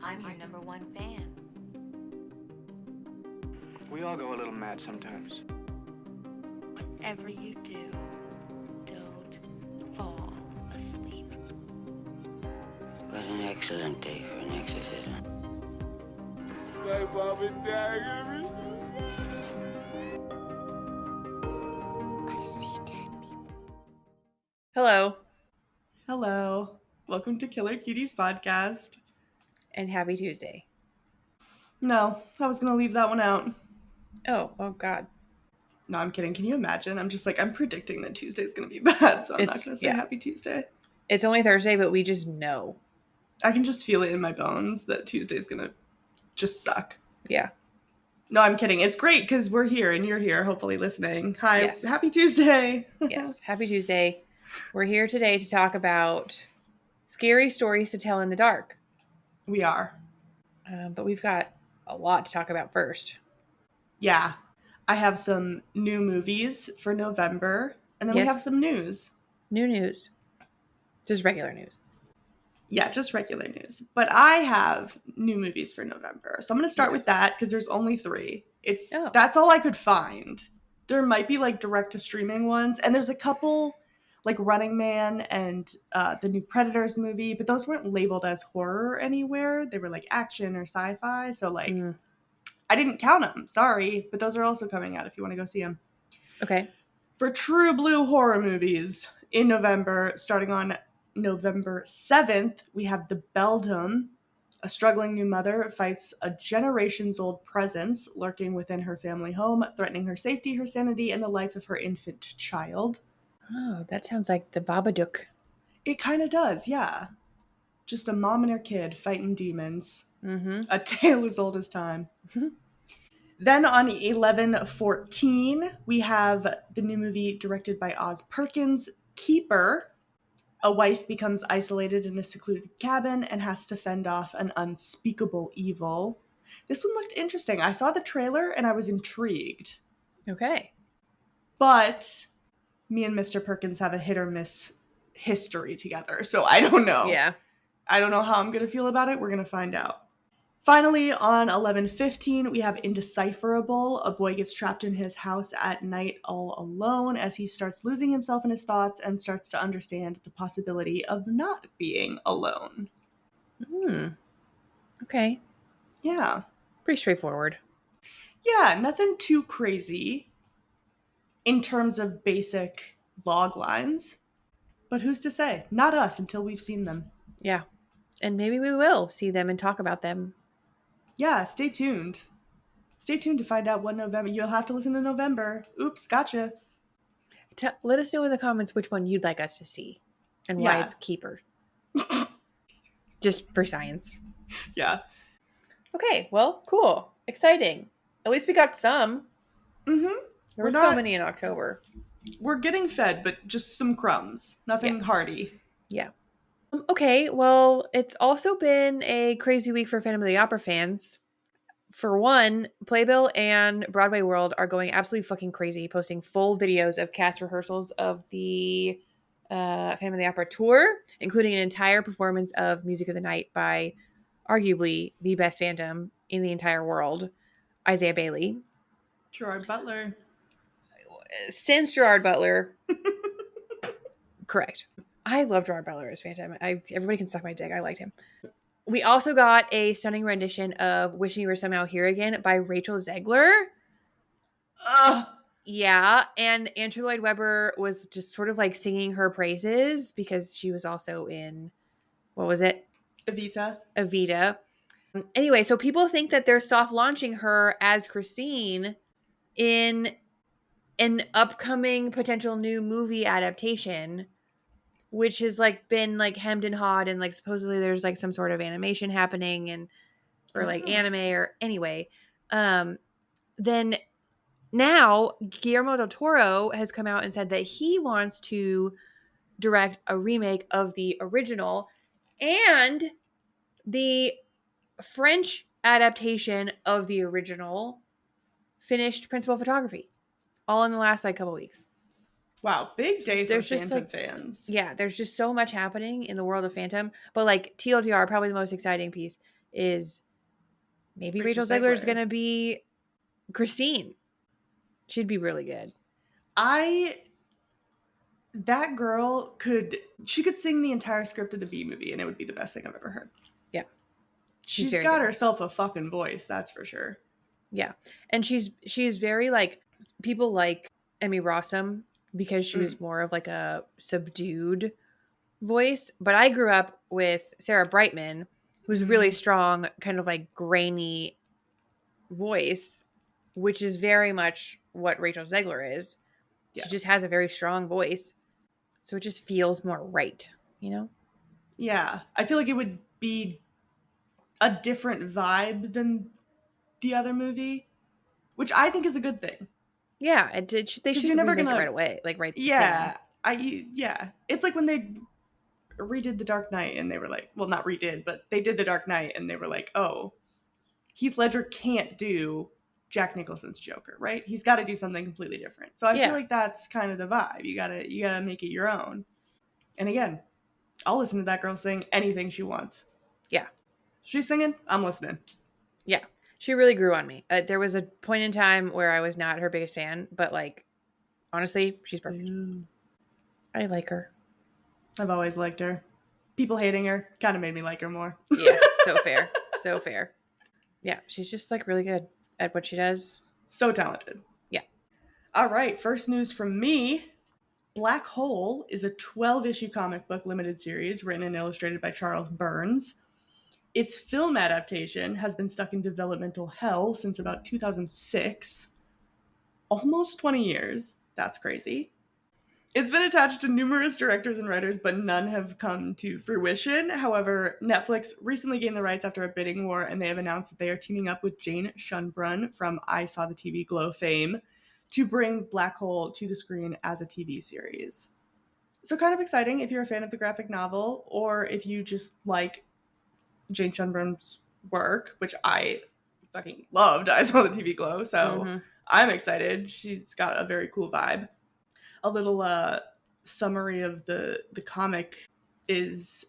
I'm your number one fan. We all go a little mad sometimes. Whatever you do, don't fall asleep. What an excellent day for an exorcism. My mom and dad are gonna be... I see dead people. Hello. Hello. Welcome to Killer Cuties Podcast. And happy Tuesday. No, I was going to leave that one out. Oh God. No, I'm kidding. Can you imagine? I'm predicting that Tuesday's going to be bad, so I'm not going to say happy Tuesday. It's only Thursday, but we just know. I can just feel it in my bones that Tuesday's going to just suck. Yeah. No, I'm kidding. It's great because we're here and you're here, hopefully listening. Hi, Yes. Happy Tuesday. Yes, happy Tuesday. We're here today to talk about scary stories to tell in the dark. We are. But we've got a lot to talk about first. Yeah. I have some new movies for November, and then we have some news. New news. Just regular news. Yeah, just regular news. But I have new movies for November. So I'm going to start with that because there's only 3. That's all I could find. There might be like direct to streaming ones. And there's a couple like Running Man and the new Predators movie. But those weren't labeled as horror anywhere. They were like action or sci-fi. So like I didn't count them. Sorry. But those are also coming out if you want to go see them. Okay. For true blue horror movies in November, starting on November 7th, we have The Beldam. A struggling new mother fights a generations-old presence lurking within her family home, threatening her safety, her sanity, and the life of her infant child. Oh, that sounds like the Babadook. It kind of does, yeah. Just a mom and her kid fighting demons. Mm-hmm. A tale as old as time. Then on 11/14, we have the new movie directed by Oz Perkins, Keeper. A wife becomes isolated in a secluded cabin and has to fend off an unspeakable evil. This one looked interesting. I saw the trailer and I was intrigued. Okay. But me and Mr. Perkins have a hit or miss history together, so I don't know. Yeah. I don't know how I'm going to feel about it. We're going to find out. Finally, on 11/15, we have Indecipherable. A boy gets trapped in his house at night all alone as he starts losing himself in his thoughts and starts to understand the possibility of not being alone. Okay. Yeah. Pretty straightforward. Yeah, nothing too crazy in terms of basic log lines. But who's to say? Not us until we've seen them. Yeah. And maybe we will see them and talk about them. Yeah, stay tuned. Stay tuned to find out what November. You'll have to listen to November. Oops, gotcha. Let us know in the comments which one you'd like us to see and why it's Keeper. Just for science. Yeah. Okay, well, cool. Exciting. At least we got some. Mm-hmm. There were so many in October. We're getting fed, but just some crumbs. Nothing hearty. Yeah. Okay, well, it's also been a crazy week for Phantom of the Opera fans. For one, Playbill and Broadway World are going absolutely fucking crazy, posting full videos of cast rehearsals of the Phantom of the Opera tour, including an entire performance of Music of the Night by arguably the best Phantom in the entire world, Isaiah Bailey. Gerard Butler. Since Gerard Butler. Correct. I love Gerard Butler as Phantom. Everybody can suck my dick. I liked him. We also got a stunning rendition of Wishing You Were Somehow Here Again by Rachel Zegler. Yeah. And Andrew Lloyd Webber was just sort of like singing her praises because she was also in, what was it? Evita. Anyway, so people think that they're soft launching her as Christine in an upcoming potential new movie adaptation, which has like been like hemmed and hawed, and like supposedly there's like some sort of animation happening and or like anime or anyway. Then now Guillermo del Toro has come out and said that he wants to direct a remake of the original and the French adaptation of the original finished principal photography all in the last like couple weeks. Wow, big day for Phantom fans. Yeah, there's just so much happening in the world of Phantom. But like TLDR, probably the most exciting piece is maybe Rachel Rachel Zegler is Zegler. going to be Christine. She'd be really good. That girl could sing the entire script of the Bee Movie, and it would be the best thing I've ever heard. Yeah. She's very got good. herself a fucking voice, that's for sure. Yeah. And she's very like, people like Emmy Rossum because she was more of like a subdued voice. But I grew up with Sarah Brightman, who's really strong, kind of like grainy voice, which is very much what Rachel Zegler is. Yeah. She just has a very strong voice. So it just feels more right, you know? Yeah. I feel like it would be a different vibe than the other movie, which I think is a good thing. Yeah, they should remake it right away, like right. Yeah, it's like when they redid The Dark Knight, and they were like, well, not redid, but they did The Dark Knight, and they were like, oh, Heath Ledger can't do Jack Nicholson's Joker, right? He's got to do something completely different. So I feel like that's kind of the vibe. You gotta make it your own. And again, I'll listen to that girl sing anything she wants. Yeah, she's singing, I'm listening. Yeah. She really grew on me. There was a point in time where I was not her biggest fan, but like, honestly, she's perfect. I like her. I've always liked her. People hating her kind of made me like her more. Yeah, so fair. So fair. Yeah, she's just like really good at what she does. So talented. Yeah. All right, first news from me. Black Hole is a 12-issue comic book limited series written and illustrated by Charles Burns. Its film adaptation has been stuck in developmental hell since about 2006. Almost 20 years. That's crazy. It's been attached to numerous directors and writers, but none have come to fruition. However, Netflix recently gained the rights after a bidding war, and they have announced that they are teaming up with Jane Schoenbrun from I Saw the TV Glow fame to bring Black Hole to the screen as a TV series. So kind of exciting if you're a fan of the graphic novel, or if you just like Jane Schoenbrun's work, which I fucking loved. I Saw the TV Glow, so I'm excited. She's got a very cool vibe. A little summary of the comic is,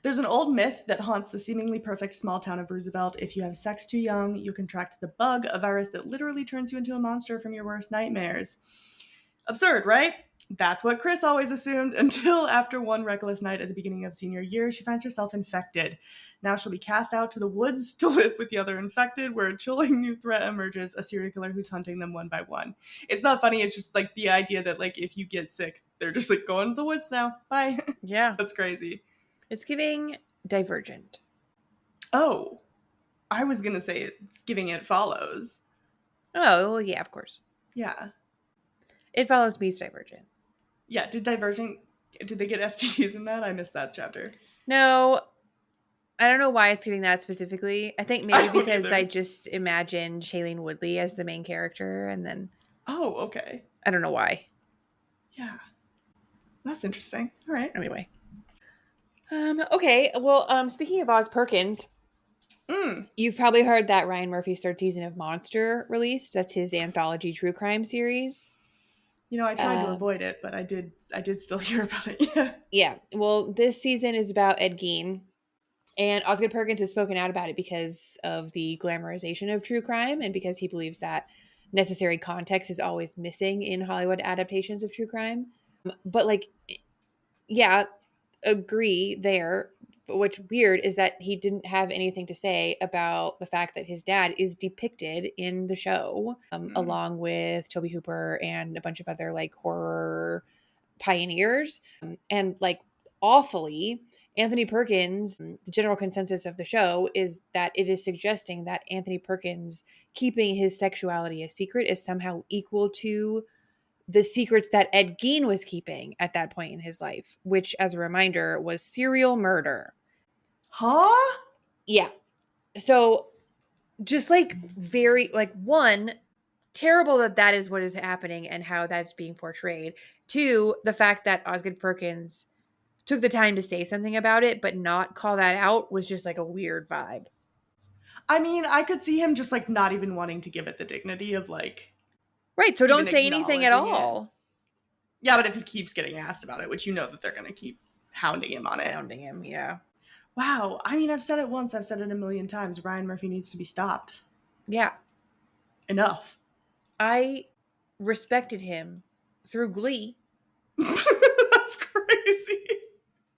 there's an old myth that haunts the seemingly perfect small town of Roosevelt. If you have sex too young, you contract the bug, a virus that literally turns you into a monster from your worst nightmares. Absurd, right? That's what Chris always assumed, until after one reckless night at the beginning of senior year, she finds herself infected. Now she'll be cast out to the woods to live with the other infected, where a chilling new threat emerges, a serial killer who's hunting them one by one. It's not funny, it's just like the idea that like if you get sick, they're just like going to the woods now. Bye. Yeah. That's crazy. It's giving Divergent. Oh, I was going to say it's giving It Follows. Oh, well, yeah, of course. Yeah. It Follows meets Divergent. Yeah, did they get STDs in that? I missed that chapter. No, I don't know why it's giving that specifically. I think maybe because I just imagined Shailene Woodley as the main character, and then... Oh, okay. I don't know why. Yeah. That's interesting. All right. Anyway. Okay, well, speaking of Oz Perkins, you've probably heard that Ryan Murphy's third season of Monster released. That's his anthology true crime series. You know, I tried to avoid it, but I did still hear about it. Yeah. Yeah. Well, this season is about Ed Gein. And Osgood Perkins has spoken out about it because of the glamorization of true crime and because he believes that necessary context is always missing in Hollywood adaptations of true crime. But like, yeah, agree there. But what's weird is that he didn't have anything to say about the fact that his dad is depicted in the show, along with Toby Hooper and a bunch of other like horror pioneers. And like awfully, Anthony Perkins, the general consensus of the show is that it is suggesting that Anthony Perkins keeping his sexuality a secret is somehow equal to the secrets that Ed Gein was keeping at that point in his life, which, as a reminder, was serial murder. Huh? Yeah. So just like very, like, one, terrible that is what is happening and how that's being portrayed. Two, the fact that Osgood Perkins took the time to say something about it, but not call that out was just like a weird vibe. I mean, I could see him just like not even wanting to give it the dignity of like... Right, so don't say anything at all. Yeah, but if he keeps getting asked about it, which you know that they're going to keep hounding him on it. Hounding him, yeah. Wow. I mean, I've said it once. I've said it a million times. Ryan Murphy needs to be stopped. Yeah. Enough. I respected him through Glee. That's crazy.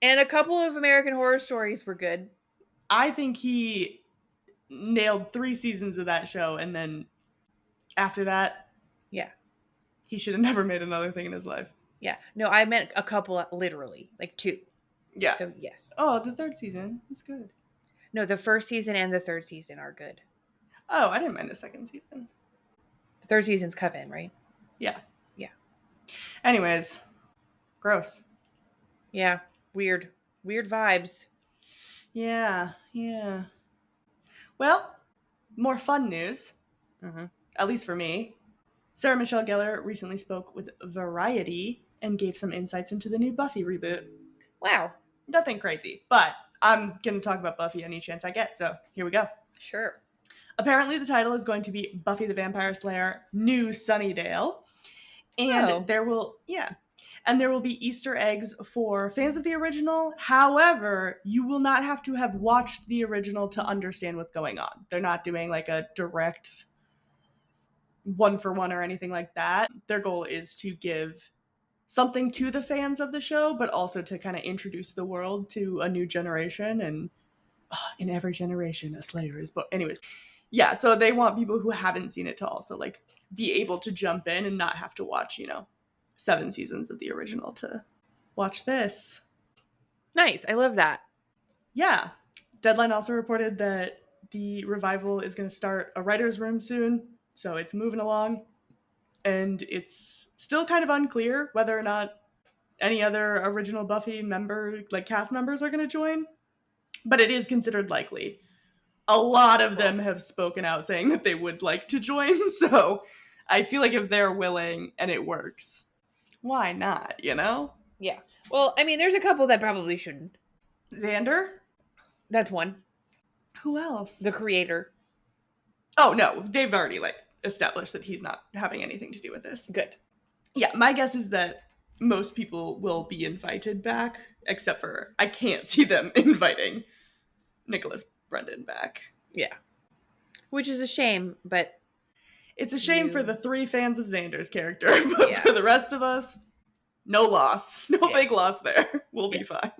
And a couple of American Horror Stories were good. I think he nailed 3 seasons of that show, and then after that, yeah, he should have never made another thing in his life. Yeah. No, I meant a couple, literally, like 2. Yeah. So, yes. Oh, the 3rd season. It's good. No, the 1st season and the 3rd season are good. Oh, I didn't mind the 2nd season. The 3rd season's Coven, right? Yeah. Yeah. Anyways, gross. Yeah. Weird vibes. Yeah. Well, more fun news. Mm-hmm. At least for me. Sarah Michelle Gellar recently spoke with Variety and gave some insights into the new Buffy reboot. Wow. Nothing crazy, but I'm going to talk about Buffy any chance I get, so here we go. Sure. Apparently the title is going to be Buffy the Vampire Slayer New Sunnydale. And there will be Easter eggs for fans of the original. However, you will not have to have watched the original to understand what's going on. They're not doing like a direct 1-for-1 or anything like that. Their goal is to give something to the fans of the show, but also to kind of introduce the world to a new generation. And in every generation, a Slayer is. But anyways, yeah, so they want people who haven't seen it to also like be able to jump in and not have to watch, 7 seasons of the original to watch this. Nice. I love that. Yeah. Deadline also reported that the revival is going to start a writer's room soon, so it's moving along. And it's still kind of unclear whether or not any other original Buffy cast members are going to join, but it is considered likely. A lot of them have spoken out saying that they would like to join, so I feel like if they're willing and it works, why not, Yeah. Well, I mean, there's a couple that probably shouldn't. Xander? That's one. Who else? The creator. Oh, no. They've already, established that he's not having anything to do with this. Good. Yeah, my guess is that most people will be invited back, except for I can't see them inviting Nicholas Brendan back. Yeah. Which is a shame, but... It's a shame for the 3 fans of Xander's character, but for the rest of us, no loss. No big loss there. We'll be fine.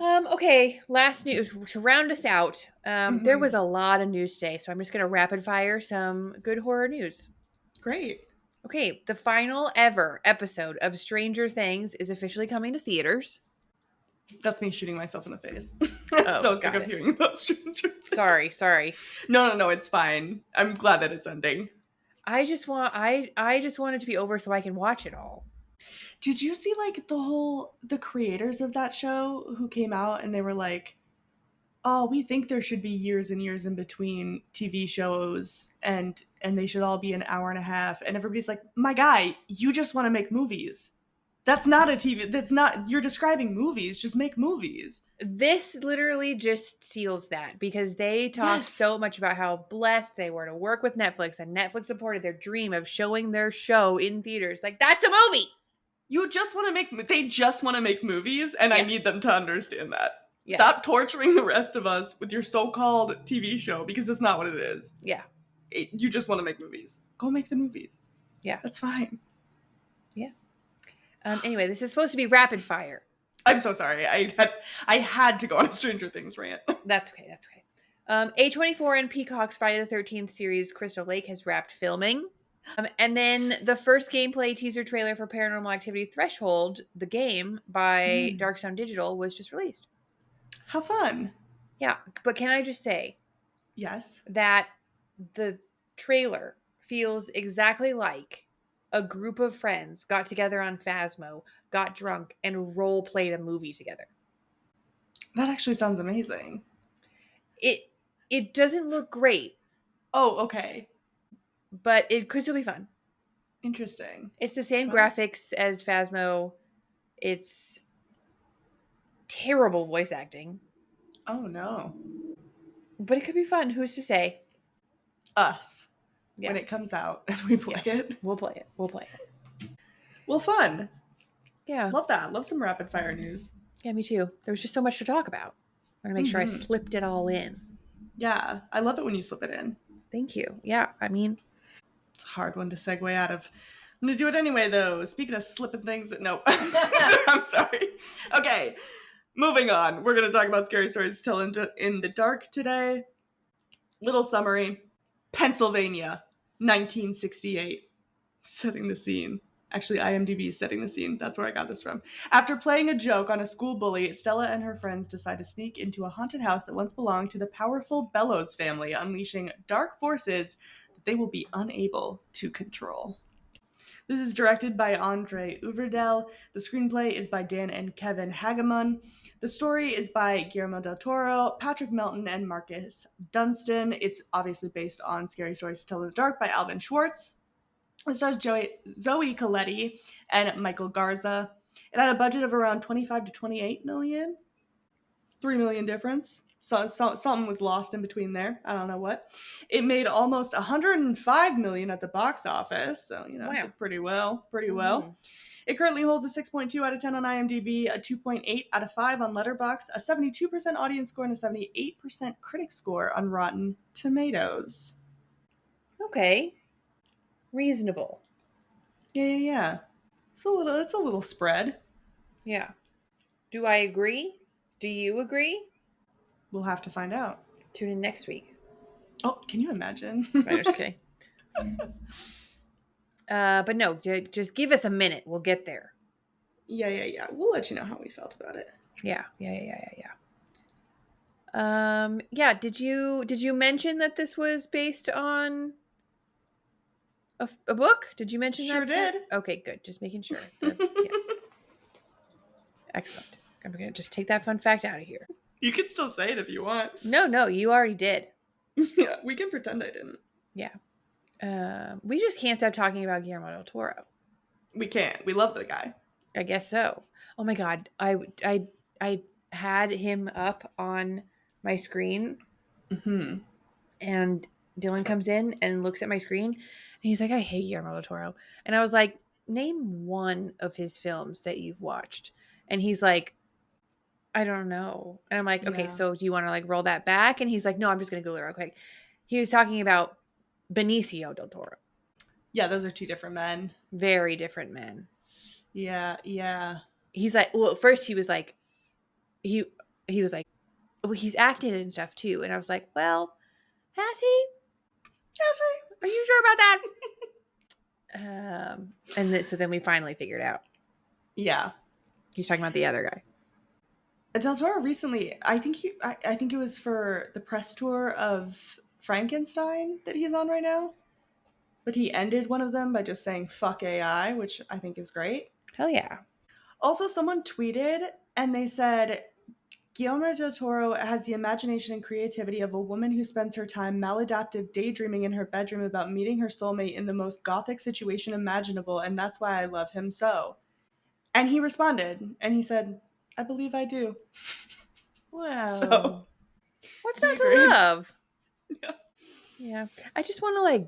Okay, last news. To round us out, there was a lot of news today, so I'm just going to rapid fire some good horror news. Great. Okay, the final ever episode of Stranger Things is officially coming to theaters. That's me shooting myself in the face. I'm so sick of hearing about Stranger Things. Sorry. No, it's fine. I'm glad that it's ending. I just want it to be over so I can watch it all. Did you see the creators of that show who came out and they were like, oh, we think there should be years and years in between TV shows and they should all be an hour and a half. And everybody's like, my guy, you just want to make movies. That's not a TV. That's not, you're describing movies. Just make movies. This literally just seals that because they talked so much about how blessed they were to work with Netflix, and Netflix supported their dream of showing their show in theaters. Like, that's a movie. They just want to make movies, and I need them to understand that. Yeah. Stop torturing the rest of us with your so-called TV show, because that's not what it is. Yeah. You just want to make movies. Go make the movies. Yeah. That's fine. Yeah. Anyway, this is supposed to be rapid fire. I'm so sorry. I had to go on a Stranger Things rant. That's okay. A24 and Peacock's Friday the 13th series Crystal Lake has wrapped filming. And then the first gameplay teaser trailer for Paranormal Activity Threshold, the game by Darkstone Digital, was just released. How fun. Yeah, but can I just say yes, that the trailer feels exactly like a group of friends got together on Phasmo, got drunk, and role-played a movie together. That actually sounds amazing. It doesn't look great. Oh, okay. But it could still be fun. Interesting. It's the same graphics as Phasmo. It's terrible voice acting. Oh, no. But it could be fun. Who's to say? Us. Yeah. When it comes out and we play it. We'll play it. Well, fun. Yeah. Love that. Love some rapid fire news. Yeah, me too. There was just so much to talk about. I want to make sure I slipped it all in. Yeah, I love it when you slip it in. Thank you. Yeah, I mean, it's a hard one to segue out of. I'm gonna do it anyway, though. Speaking of slipping things, no, I'm sorry. Okay, moving on. We're gonna talk about Scary Stories to Tell in the Dark today. Little summary: Pennsylvania, 1968. Setting the scene. Actually, IMDb is setting the scene. That's where I got this from. After playing a joke on a school bully, Stella and her friends decide to sneak into a haunted house that once belonged to the powerful Bellows family, unleashing dark forces that they will be unable to control. This is directed by Andre Uverdell. The screenplay is by Dan and Kevin Hageman. The story is by Guillermo del Toro, Patrick Melton, and Marcus Dunstan. It's obviously based on Scary Stories to Tell in the Dark by Alvin Schwartz. It stars Zoe Colletti and Michael Garza. It had a budget of around 25 to 28 million. 3 million difference. So something was lost in between there. I don't know what. It made almost 105 million at the box office. So, you know, it did pretty well. It currently holds a 6.2 out of 10 on IMDb, a 2.8 out of 5 on Letterboxd, a 72% audience score, and a 78% critic score on Rotten Tomatoes. Okay. Reasonable. Yeah. It's a little spread. Yeah. Do I agree? Do you agree? We'll have to find out. Tune in next week. Oh, can you imagine? I'm just kidding. But no, just give us a minute. We'll get there. Yeah. We'll let you know how we felt about it. Yeah. Yeah. Did you mention that this was based on a book? Did you mention that? Sure did. Okay, good. Just making sure. Yeah. Excellent. I'm gonna just take that fun fact out of here. You can still say it if you want. No, you already did. Yeah, we can pretend I didn't. Yeah. We just can't stop talking about Guillermo del Toro. We can't. We love the guy. I guess so. Oh my God. I had him up on my screen. Mm-hmm. And Dylan comes in and looks at my screen. And he's like, I hate Guillermo del Toro. And I was like, name one of his films that you've watched. And he's like, I don't know. And I'm like, okay, so do you want to like roll that back? And he's like, no, I'm just going to Google it real quick. He was talking about Benicio del Toro. Yeah, those are two different men. Very different men. Yeah. He's like, well, at first he was like, he was like, well, he's acted and stuff too. And I was like, well, has he? Are you sure about that? So then we finally figured out. Yeah. He's talking about the other guy. Del Toro recently, I think it was for the press tour of Frankenstein that he's on right now. But he ended one of them by just saying fuck AI, which I think is great. Hell yeah. Also, someone tweeted and they said, Guillermo del Toro has the imagination and creativity of a woman who spends her time maladaptive daydreaming in her bedroom about meeting her soulmate in the most gothic situation imaginable, and that's why I love him so. And he responded, and he said, I believe I do. Wow. So, what's not to love? Yeah. I just want to like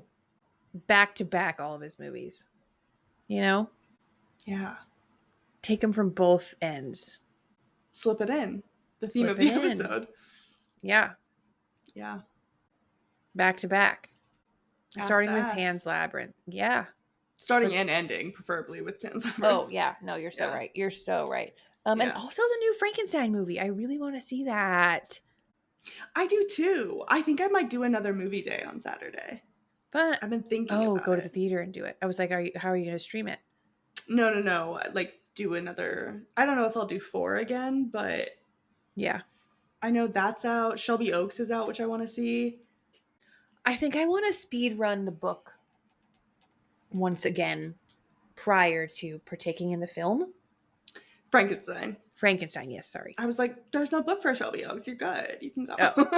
back to back all of his movies. You know? Yeah. Take them from both ends. Slip it in. The theme of the episode. Yeah. Back to back. Starting with Pan's Labyrinth. Yeah. Starting and ending, preferably with Pan's Labyrinth. Oh, yeah. No, you're so right. You're so right. And also the new Frankenstein movie. I really want to see that. I do too. I think I might do another movie day on Saturday. But I've been thinking about go to the theater and do it. I was like, how are you going to stream it? No. Like, do another. I don't know if I'll do 4 again, but yeah. I know that's out. Shelby Oaks is out, which I want to see. I think I want to speed run the book once again prior to partaking in the film. Frankenstein, yes, sorry. I was like, there's no book for Shelby Oaks. You're good. You can go. Oh.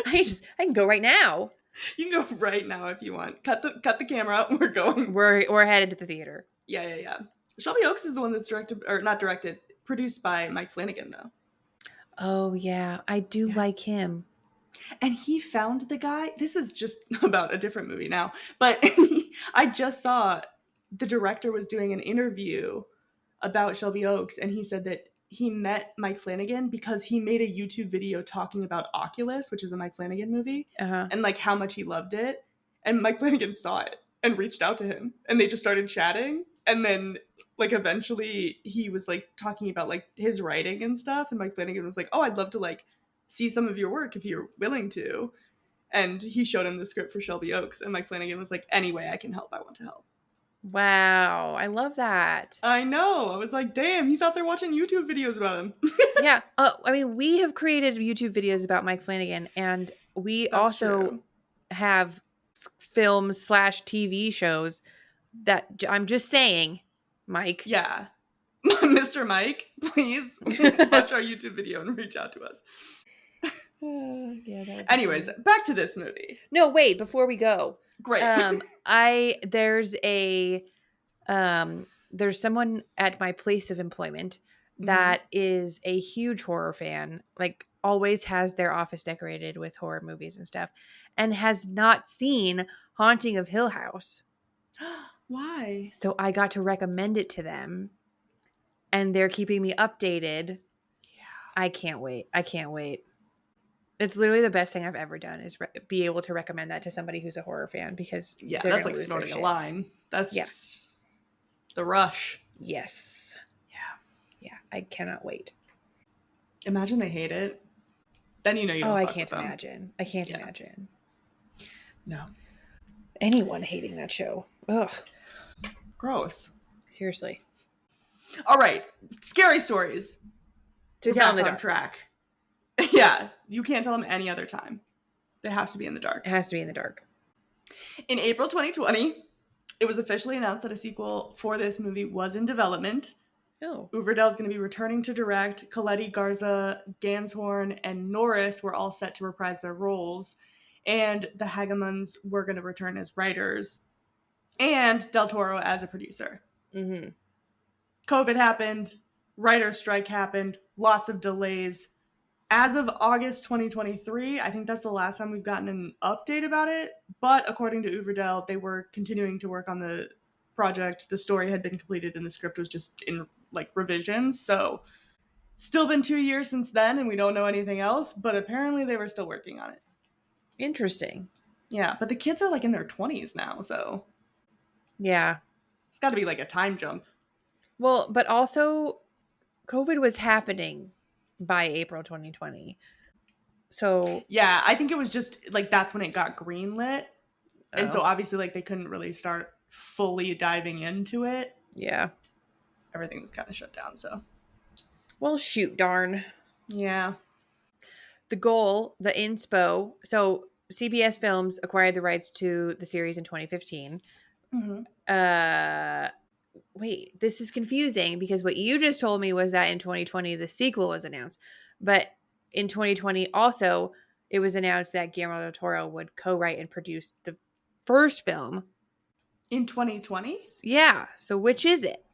I can go right now. You can go right now if you want. Cut the camera. We're going. We're headed to the theater. Yeah. Shelby Oaks is the one that's produced by Mike Flanagan, though. Oh, yeah. I do like him. And he found the guy. This is just about a different movie now. But I just saw the director was doing an interview about Shelby Oaks. And he said that he met Mike Flanagan because he made a YouTube video talking about Oculus, which is a Mike Flanagan movie, and like how much he loved it. And Mike Flanagan saw it and reached out to him, and they just started chatting. And then like eventually he was like talking about like his writing and stuff, and Mike Flanagan was like, "Oh, I'd love to like see some of your work if you're willing to." And he showed him the script for Shelby Oaks, and Mike Flanagan was like, "Any way I can help, I want to help." Wow, I love that. I know. I was like, damn, he's out there watching YouTube videos about him. Yeah. I mean, we have created YouTube videos about Mike Flanagan, and we That's also true. have films / TV shows that I'm just saying, Mike. Yeah. Mr. Mike, please watch our YouTube video and reach out to us. Anyways, back to this movie. No, wait, before we go. Great. There's someone at my place of employment that is a huge horror fan, like always has their office decorated with horror movies and stuff, and has not seen Haunting of Hill House. Why? So I got to recommend it to them, and they're keeping me updated. Yeah. I can't wait. It's literally the best thing I've ever done is be able to recommend that to somebody who's a horror fan, because that's like snorting a line. That's just the rush. Yes. Yeah. I cannot wait. Imagine they hate it. Then you know you don't I fuck can't with them. imagine. I can't imagine. No. Anyone hating that show. Ugh. Gross. Seriously. All right. Scary stories. To tell in the dark. Track. Yeah. You can't tell them any other time. They have to be in the dark. It has to be in the dark. In April 2020, it was officially announced that a sequel for this movie was in development. Oh. Uverdell is going to be returning to direct. Coletti, Garza, Ganshorn, and Norris were all set to reprise their roles. And the Hagemans were going to return as writers. And Del Toro as a producer. Mm-hmm. COVID happened. Writer's strike happened. Lots of delays. As of August 2023, I think that's the last time we've gotten an update about it. But according to Uverdell, they were continuing to work on the project. The story had been completed and the script was just in like revisions. So still been 2 years since then and we don't know anything else. But apparently they were still working on it. Interesting. Yeah, but the kids are like in their 20s now. So yeah, it's got to be like a time jump. Well, but also COVID was happening by April 2020. So yeah, I think it was just like that's when it got greenlit. And so obviously like they couldn't really start fully diving into it. Yeah. Everything was kind of shut down, so. Well, shoot, darn. Yeah. The goal, the inspo, so CBS Films acquired the rights to the series in 2015. Mm-hmm. Wait, this is confusing because what you just told me was that in 2020 the sequel was announced, but in 2020 also it was announced that Guillermo del Toro would co-write and produce the first film. In 2020? Yeah. So which is it?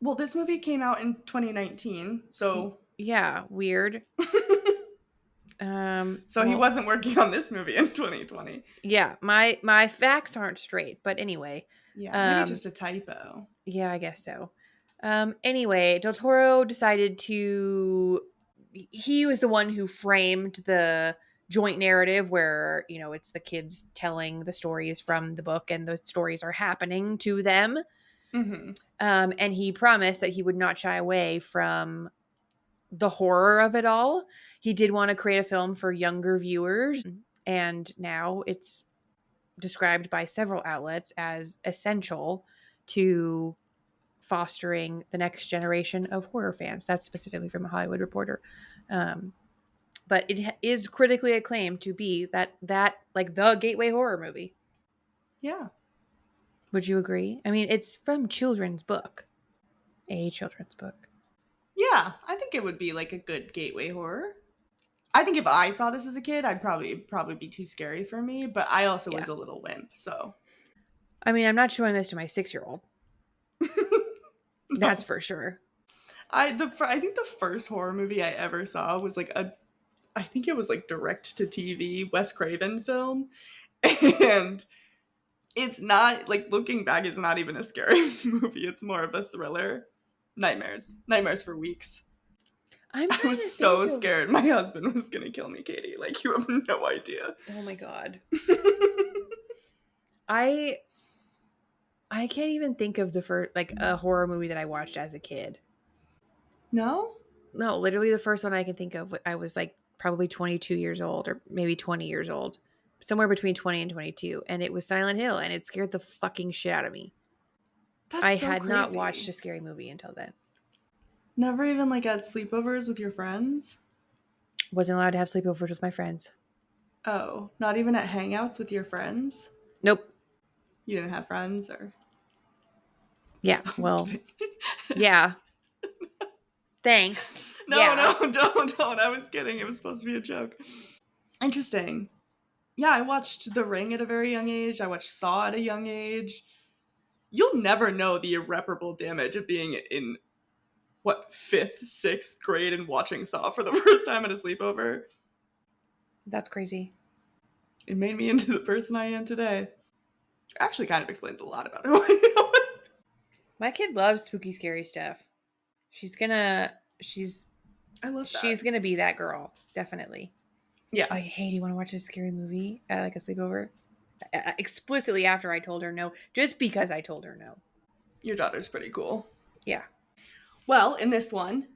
Well, this movie came out in 2019, so yeah, weird. So he wasn't working on this movie in 2020. Yeah, my facts aren't straight, but anyway. Yeah, maybe just a typo. Yeah, I guess so. Anyway, Del Toro decided he was the one who framed the joint narrative where, you know, it's the kids telling the stories from the book and those stories are happening to them. Mm-hmm. And he promised that he would not shy away from the horror of it all. He did want to create a film for younger viewers, and now it's described by several outlets as essential to fostering the next generation of horror fans. That's specifically from a Hollywood Reporter. But it is critically acclaimed to be that like the gateway horror movie. Yeah. Would you agree? I mean, it's from a children's book. Yeah, I think it would be like a good gateway horror. I think if I saw this as a kid, I'd probably be too scary for me, but I also was a little wimp, so. I mean, I'm not showing this to my 6-year-old. No. That's for sure. I think the first horror movie I ever saw was like I think it was like direct to TV Wes Craven film, and it's not like, looking back, it's not even a scary movie. It's more of a thriller. Nightmares for weeks. I was so scared my husband was gonna kill me, Katie. Like, you have no idea. Oh my god. I can't even think of the first, like, a horror movie that I watched as a kid. No, literally the first one I can think of, I was like probably 22 years old, or maybe 20 years old, somewhere between 20 and 22, and it was Silent Hill, and it scared the fucking shit out of me. I had not watched a scary movie until then. Never even like at sleepovers with your friends? Wasn't allowed to have sleepovers with my friends. Oh, not even at hangouts with your friends? Nope. You didn't have friends, or? Yeah, well, yeah. Thanks. No, don't. I was kidding. It was supposed to be a joke. Interesting. Yeah, I watched The Ring at a very young age. I watched Saw at a young age. You'll never know the irreparable damage of being in, 5th, 6th grade and watching Saw for the first time at a sleepover. That's crazy. It made me into the person I am today. Actually kind of explains a lot about who I am. My kid loves spooky, scary stuff. I love that. She's gonna be that girl, definitely. Yeah. Like, hey, do you want to watch this scary movie at like a sleepover? Explicitly after I told her no, just because I told her no. Your daughter's pretty cool. Yeah. Well, in this one,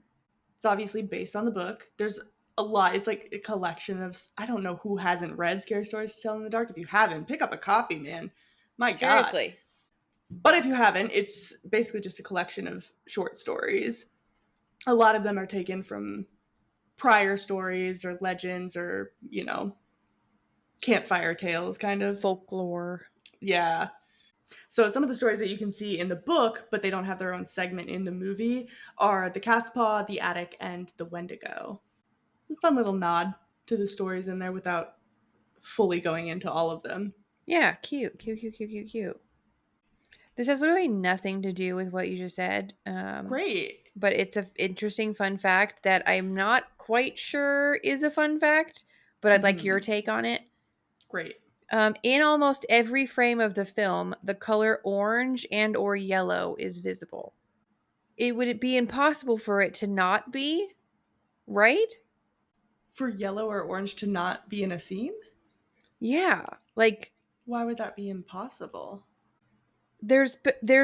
it's obviously based on the book. There's a lot. It's like a collection of, I don't know who hasn't read Scary Stories to Tell in the Dark. If you haven't, pick up a copy, man. My God. Seriously. But if you haven't, it's basically just a collection of short stories. A lot of them are taken from prior stories or legends or, campfire tales, kind of. Folklore. Yeah. So some of the stories that you can see in the book, but they don't have their own segment in the movie, are The Cat's Paw, The Attic, and The Wendigo. A fun little nod to the stories in there without fully going into all of them. Yeah, cute. This has literally nothing to do with what you just said. Great. But it's an interesting fun fact that I'm not quite sure is a fun fact, but I'd like your take on it. Great. In almost every frame of the film, the color orange and or yellow is visible. Would it be impossible for it to not be, right? For yellow or orange to not be in a scene? Yeah. Like, why would that be impossible? There's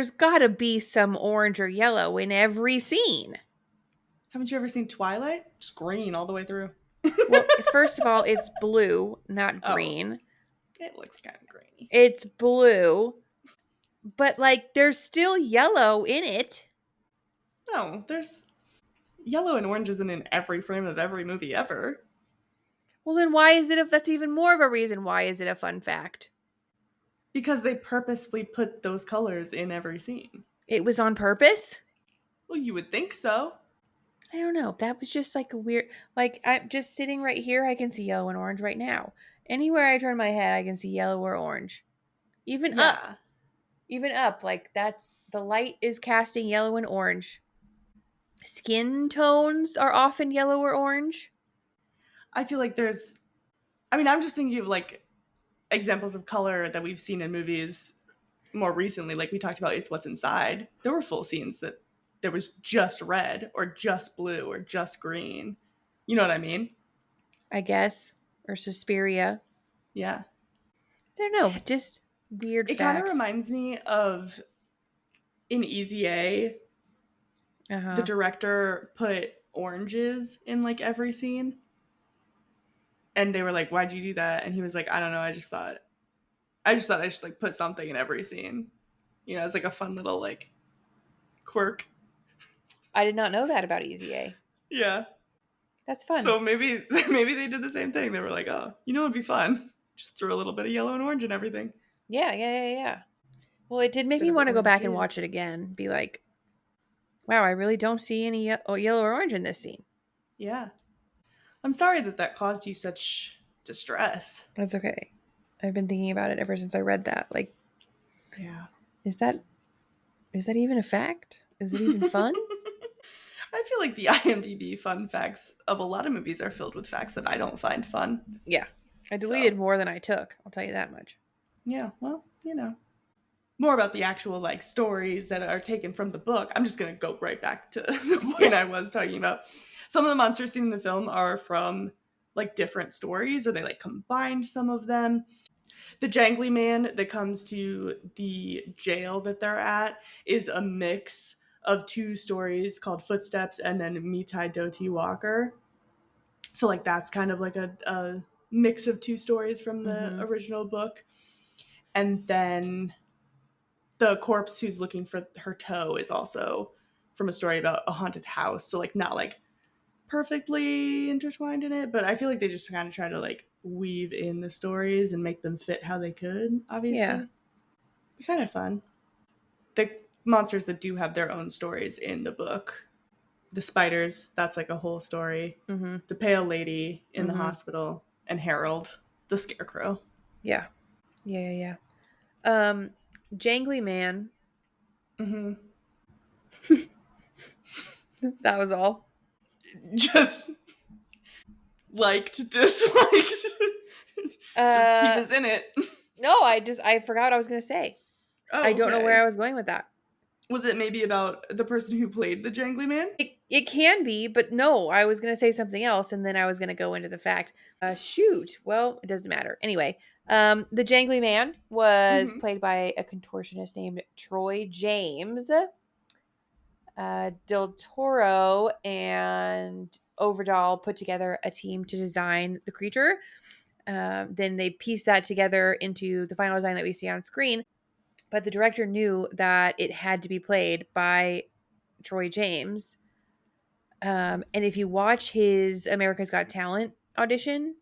gotta be some orange or yellow in every scene. Haven't you ever seen Twilight? It's green all the way through. Well, first of all, it's blue, not green. It looks kind of grainy. It's blue, but like there's still yellow in it. No, there's yellow and orange isn't in every frame of every movie ever. Well, then why is it, if that's even more of a reason, why is it a fun fact? Because they purposely put those colors in every scene. It was on purpose? Well, you would think so. I don't know. That was just like a weird, like, I'm just sitting right here. I can see yellow and orange right now. Anywhere I turn my head, I can see yellow or orange. Even up, like that's, the light is casting yellow and orange. Skin tones are often yellow or orange. I feel like I'm just thinking of like examples of color that we've seen in movies more recently. Like we talked about It's What's Inside. There were full scenes that there was just red or just blue or just green. You know what I mean? I guess. Or Suspiria. Yeah. I don't know. Just weird It kind of reminds me of in Easy A, the director put oranges in like every scene. And they were like, why'd you do that? And he was like, I don't know. I just thought I should like put something in every scene. It's like a fun little like quirk. I did not know that about Easy A. Yeah. That's fun. So maybe they did the same thing. They were like, oh, it'd be fun. Just throw a little bit of yellow and orange and everything. Yeah. Well, it did make me want to go back and watch it again. Be like, wow, I really don't see any yellow or orange in this scene. Yeah. I'm sorry that caused you such distress. That's okay. I've been thinking about it ever since I read that. Like, yeah. Is that even a fact? Is it even fun? I feel like the IMDb fun facts of a lot of movies are filled with facts that I don't find fun. Yeah. I deleted more than I took. I'll tell you that much. Yeah. Well, more about the actual like stories that are taken from the book. I'm just going to go right back to the point I was talking about. Some of the monsters seen in the film are from like different stories, or they like combined some of them. The jangly man that comes to the jail that they're at is a mix of two stories called Footsteps and then Mitai Doti Walker. So like that's kind of like a mix of two stories from the original book. And then the corpse who's looking for her toe is also from a story about a haunted house. So like not like perfectly intertwined in it, but I feel like they just kind of try to like weave in the stories and make them fit how they could, obviously. Yeah. Be kind of fun. The monsters that do have their own stories in the book. The spiders, that's like a whole story. The pale lady in the hospital, and Harold, the scarecrow. Yeah. Jangly man. That was all. Just liked, disliked. He was in it. No, I forgot what I was going to say. I don't know where I was going with that. Was it maybe about the person who played the jangly man? It can be, but no, I was going to say something else, and then I was going to go into the fact. Shoot. Well, it doesn't matter. Anyway, the jangly man was played by a contortionist named Troy James. Del Toro and Overdahl put together a team to design the creature. Then they pieced that together into the final design that we see on screen. But the director knew that it had to be played by Troy James. And if you watch his America's Got Talent audition,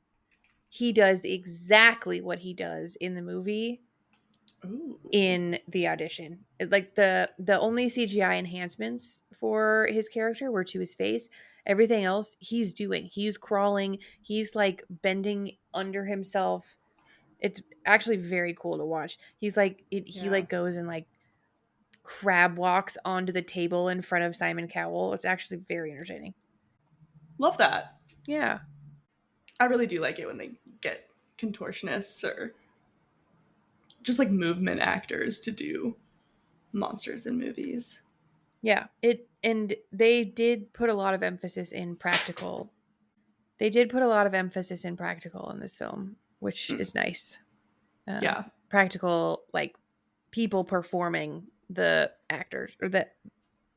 he does exactly what he does in the movie. Ooh. In the audition. Like the only CGI enhancements for his character were to his face. Everything else he's doing. He's crawling. He's like bending under himself. It's actually very cool to watch. He's like he like goes and like crab walks onto the table in front of Simon Cowell. It's actually very entertaining. Love that. Yeah. I really do like it when they get contortionists or just like movement actors to do monsters in movies. Yeah. And they did put a lot of emphasis in practical. They did put a lot of emphasis in practical in this film, which is nice. Practical, like people performing the actors or the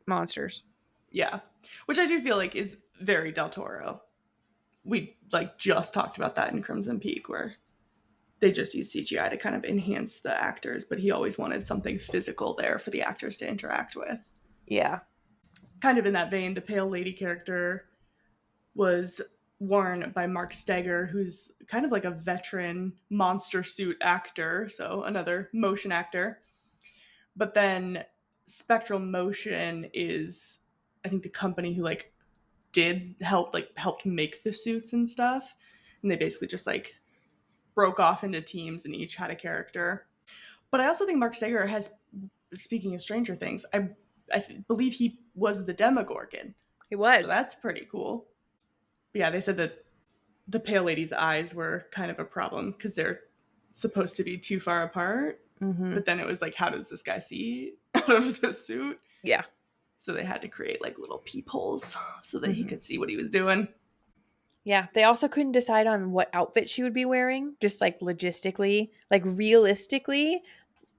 monsters. Yeah. Which I do feel like is very Del Toro. We like just talked about that in Crimson Peak where they just use CGI to kind of enhance the actors, but he always wanted something physical there for the actors to interact with. Yeah. Kind of in that vein, the pale lady character was worn by Mark Steger, who's kind of like a veteran monster suit actor, so another motion actor. But then Spectral Motion is, I think, the company who like helped make the suits and stuff, and they basically just like broke off into teams and each had a character. But I also think Mark Steger has, speaking of Stranger Things, I believe he was the Demogorgon. He was. So that's pretty cool. But yeah, they said that the pale lady's eyes were kind of a problem because they're supposed to be too far apart. But then it was like, how does this guy see out of the suit? Yeah. So they had to create like little peepholes so that he could see what he was doing. Yeah. They also couldn't decide on what outfit she would be wearing. Just like logistically, like realistically,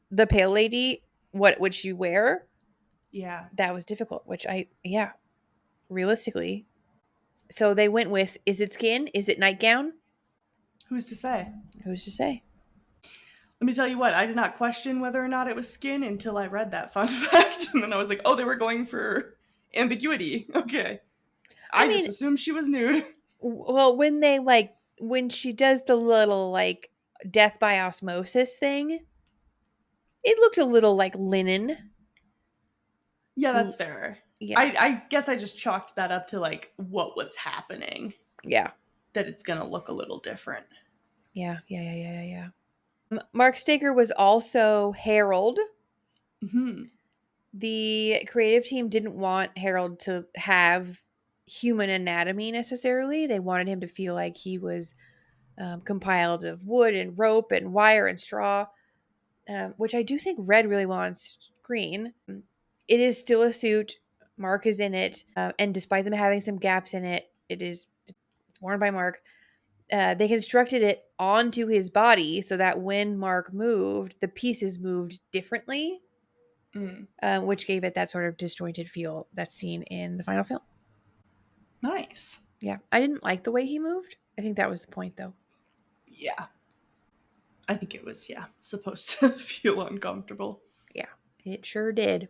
the pale lady, what would she wear? Yeah. That was difficult, realistically. So they went with, is it skin? Is it nightgown? Who's to say? Who's to say? Let me tell you what, I did not question whether or not it was skin until I read that fun fact. And then I was like, oh, they were going for ambiguity. Okay. I just assumed she was nude. Well, when she does the little like death by osmosis thing, it looked a little like linen. Yeah, that's fair. Yeah. I guess I just chalked that up to like what was happening. Yeah. That it's going to look a little different. Yeah. Mark Steger was also Harold. The creative team didn't want Harold to have human anatomy necessarily. They wanted him to feel like he was compiled of wood and rope and wire and straw, which I do think read really well on screen. It is still a suit. Mark is in it. And despite them having some gaps in it, it's worn by Mark. They constructed it onto his body so that when Mark moved, the pieces moved differently, which gave it that sort of disjointed feel that's seen in the final film. Nice. Yeah. I didn't like the way he moved. I think that was the point, though. Yeah. I think it was, supposed to feel uncomfortable. Yeah, it sure did.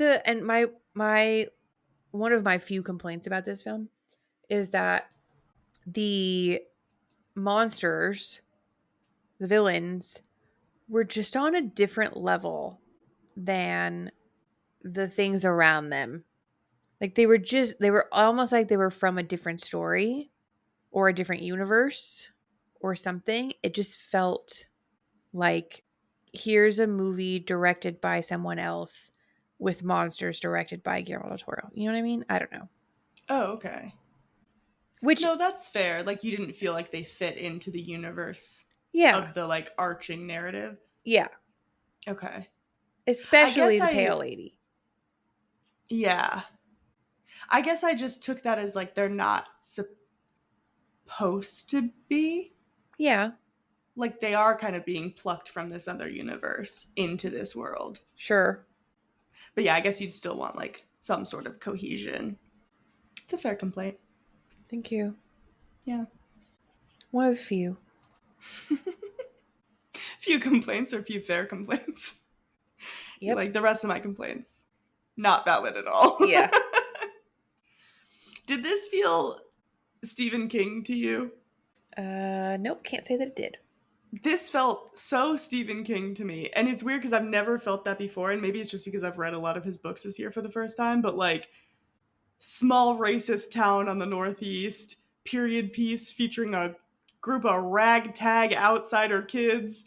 My one of my few complaints about this film is that the monsters, the villains, were just on a different level than the things around them. Like they were almost like they were from a different story or a different universe or something. It just felt like, here's a movie directed by someone else with monsters directed by Guillermo del Toro. You know what I mean? I don't know. Oh, okay. No, that's fair. Like, you didn't feel like they fit into the universe of the, like, arching narrative? Yeah. Okay. Especially the pale lady. Yeah. I guess I just took that as, like, they're not supposed to be. Yeah. Like, they are kind of being plucked from this other universe into this world. Sure. But yeah, I guess you'd still want, like, some sort of cohesion. It's a fair complaint. Thank you. Yeah. One of a few. Few complaints or few fair complaints. Yep. Like, the rest of my complaints, not valid at all. Yeah. Did this feel Stephen King to you? Nope, can't say that it did. This felt so Stephen King to me. And it's weird because I've never felt that before. And maybe it's just because I've read a lot of his books this year for the first time. But like, small racist town on the Northeast, period piece featuring a group of ragtag outsider kids.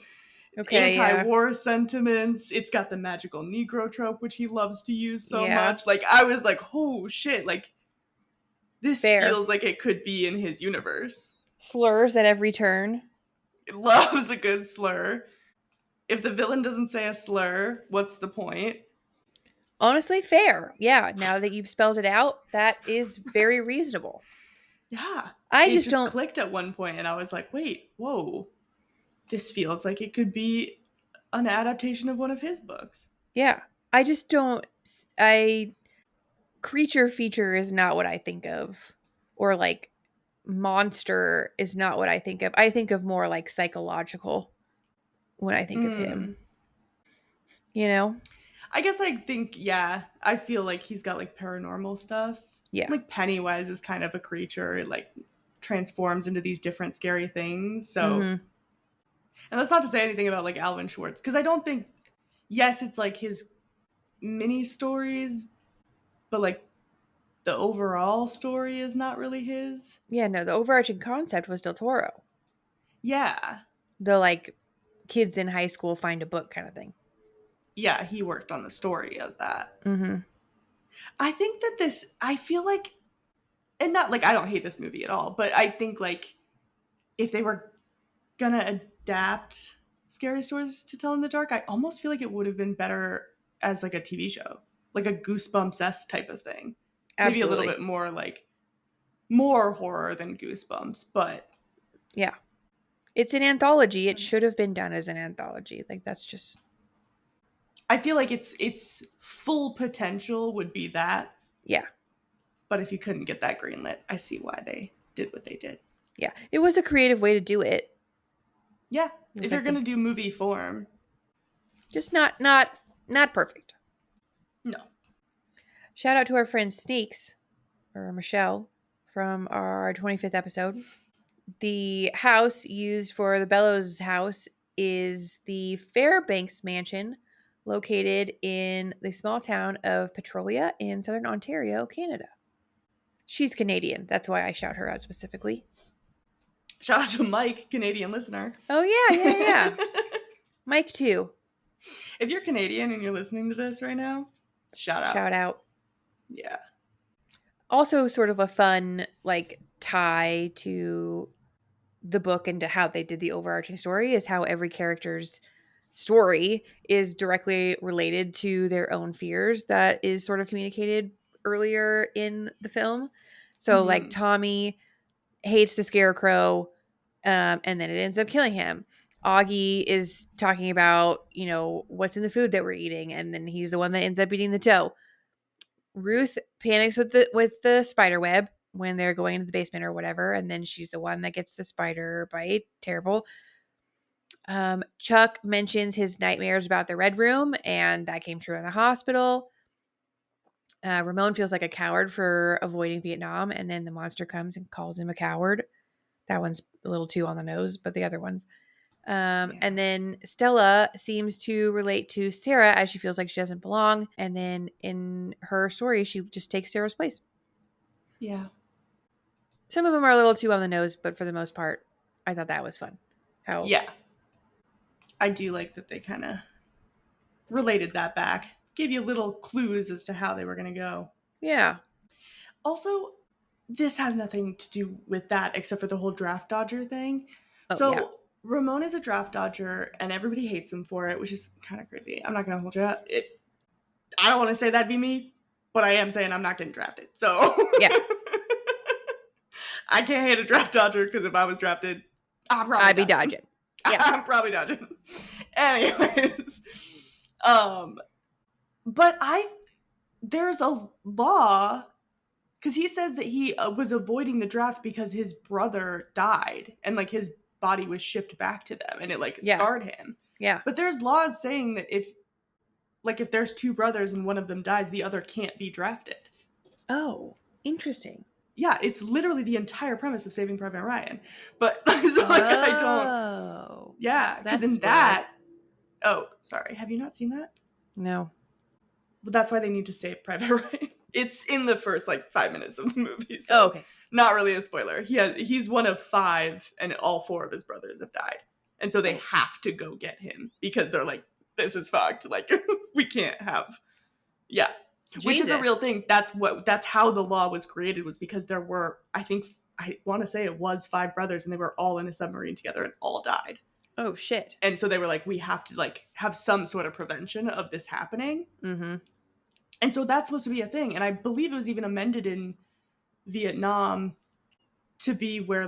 Okay, anti-war sentiments. It's got the magical Negro trope, which he loves to use so much. Like, I was like, oh shit, like, this feels like it could be in his universe. Slurs at every turn. It loves a good slur. If the villain doesn't say a slur, what's the point? Honestly, fair. Yeah, now that you've spelled it out, that is very reasonable. Yeah. I just don't clicked at one point and I was like, wait, whoa. This feels like it could be an adaptation of one of his books. Yeah. I just don't creature feature is not what I think of, or like monster is not what I think of. I think of more like psychological when I think of him. You know? I guess I think, I feel like he's got like paranormal stuff. Yeah. Like Pennywise is kind of a creature. It like transforms into these different scary things. So, and that's not to say anything about like Alvin Schwartz, because I don't think, yes, it's like his mini stories, but like the overall story is not really his. Yeah, no, the overarching concept was Del Toro. Yeah. The like kids in high school find a book kind of thing. Yeah, he worked on the story of that. Mm-hmm. I think that I feel like, and not like I don't hate this movie at all, but I think like if they were gonna adapt Scary Stories to Tell in the Dark, I almost feel like it would have been better as like a TV show, like a Goosebumps-esque type of thing. Absolutely. Maybe a little bit more like more horror than Goosebumps, but yeah, it's an anthology. It should have been done as an anthology. Like that's just. I feel like its full potential would be that. Yeah. But if you couldn't get that greenlit, I see why they did what they did. Yeah. It was a creative way to do it. Yeah. If you're going to do movie form. Just not perfect. No. Shout out to our friend Sneaks, or Michelle, from our 25th episode. The house used for the Bellows house is the Fairbanks Mansion, located in the small town of Petrolia in southern Ontario, Canada. She's Canadian. That's why I shout her out specifically. Shout out to Mike, Canadian listener. Oh, yeah. Mike, too. If you're Canadian and you're listening to this right now, shout out. Shout out. Yeah. Also sort of a fun, like, tie to the book and to how they did the overarching story is how every character's story is directly related to their own fears that is sort of communicated earlier in the film. So like Tommy hates the Scarecrow, and then it ends up killing him. Augie is talking about, what's in the food that we're eating, and then he's the one that ends up eating the toe. Ruth panics with the spider web when they're going into the basement or whatever, and then she's the one that gets the spider bite. Terrible. Chuck mentions his nightmares about the Red Room, and that came true in the hospital. Ramon feels like a coward for avoiding Vietnam, and then the monster comes and calls him a coward. That one's a little too on the nose, but the other ones. And then Stella seems to relate to Sarah as she feels like she doesn't belong. And then in her story, she just takes Sarah's place. Yeah. Some of them are a little too on the nose, but for the most part, I thought that was fun. Yeah. I do like that they kind of related that back. Gave you little clues as to how they were going to go. Yeah. Also, this has nothing to do with that except for the whole draft dodger thing. Ramon is a draft dodger and everybody hates him for it, which is kind of crazy. I'm not going to hold you up. I don't want to say that'd be me, but I am saying I'm not getting drafted. So yeah. I can't hate a draft dodger because if I was drafted, I'd be dodging. Yeah. I'm probably dodging. Anyways. But there's a law, because he says that he was avoiding the draft because his brother died and like his body was shipped back to them and it scarred him. Yeah. But there's laws saying that if there's two brothers and one of them dies, the other can't be drafted. Oh, interesting. Yeah, it's literally the entire premise of Saving Private Ryan. But I don't. Yeah, because in that. Oh, sorry. Have you not seen that? No. But that's why they need to save Private Ryan. It's in the first 5 minutes of the movie. So okay. Not really a spoiler. He's one of 5, and all 4 of his brothers have died, and so they have to go get him because they're like, "This is fucked. We can't have." Yeah, Jesus. Which is a real thing. That's how the law was created. Was because there were, I want to say it was 5 brothers, and they were all in a submarine together and all died. Oh shit! And so they were like, we have to have some sort of prevention of this happening. Mm-hmm. And so that's supposed to be a thing. And I believe it was even amended in Vietnam to be where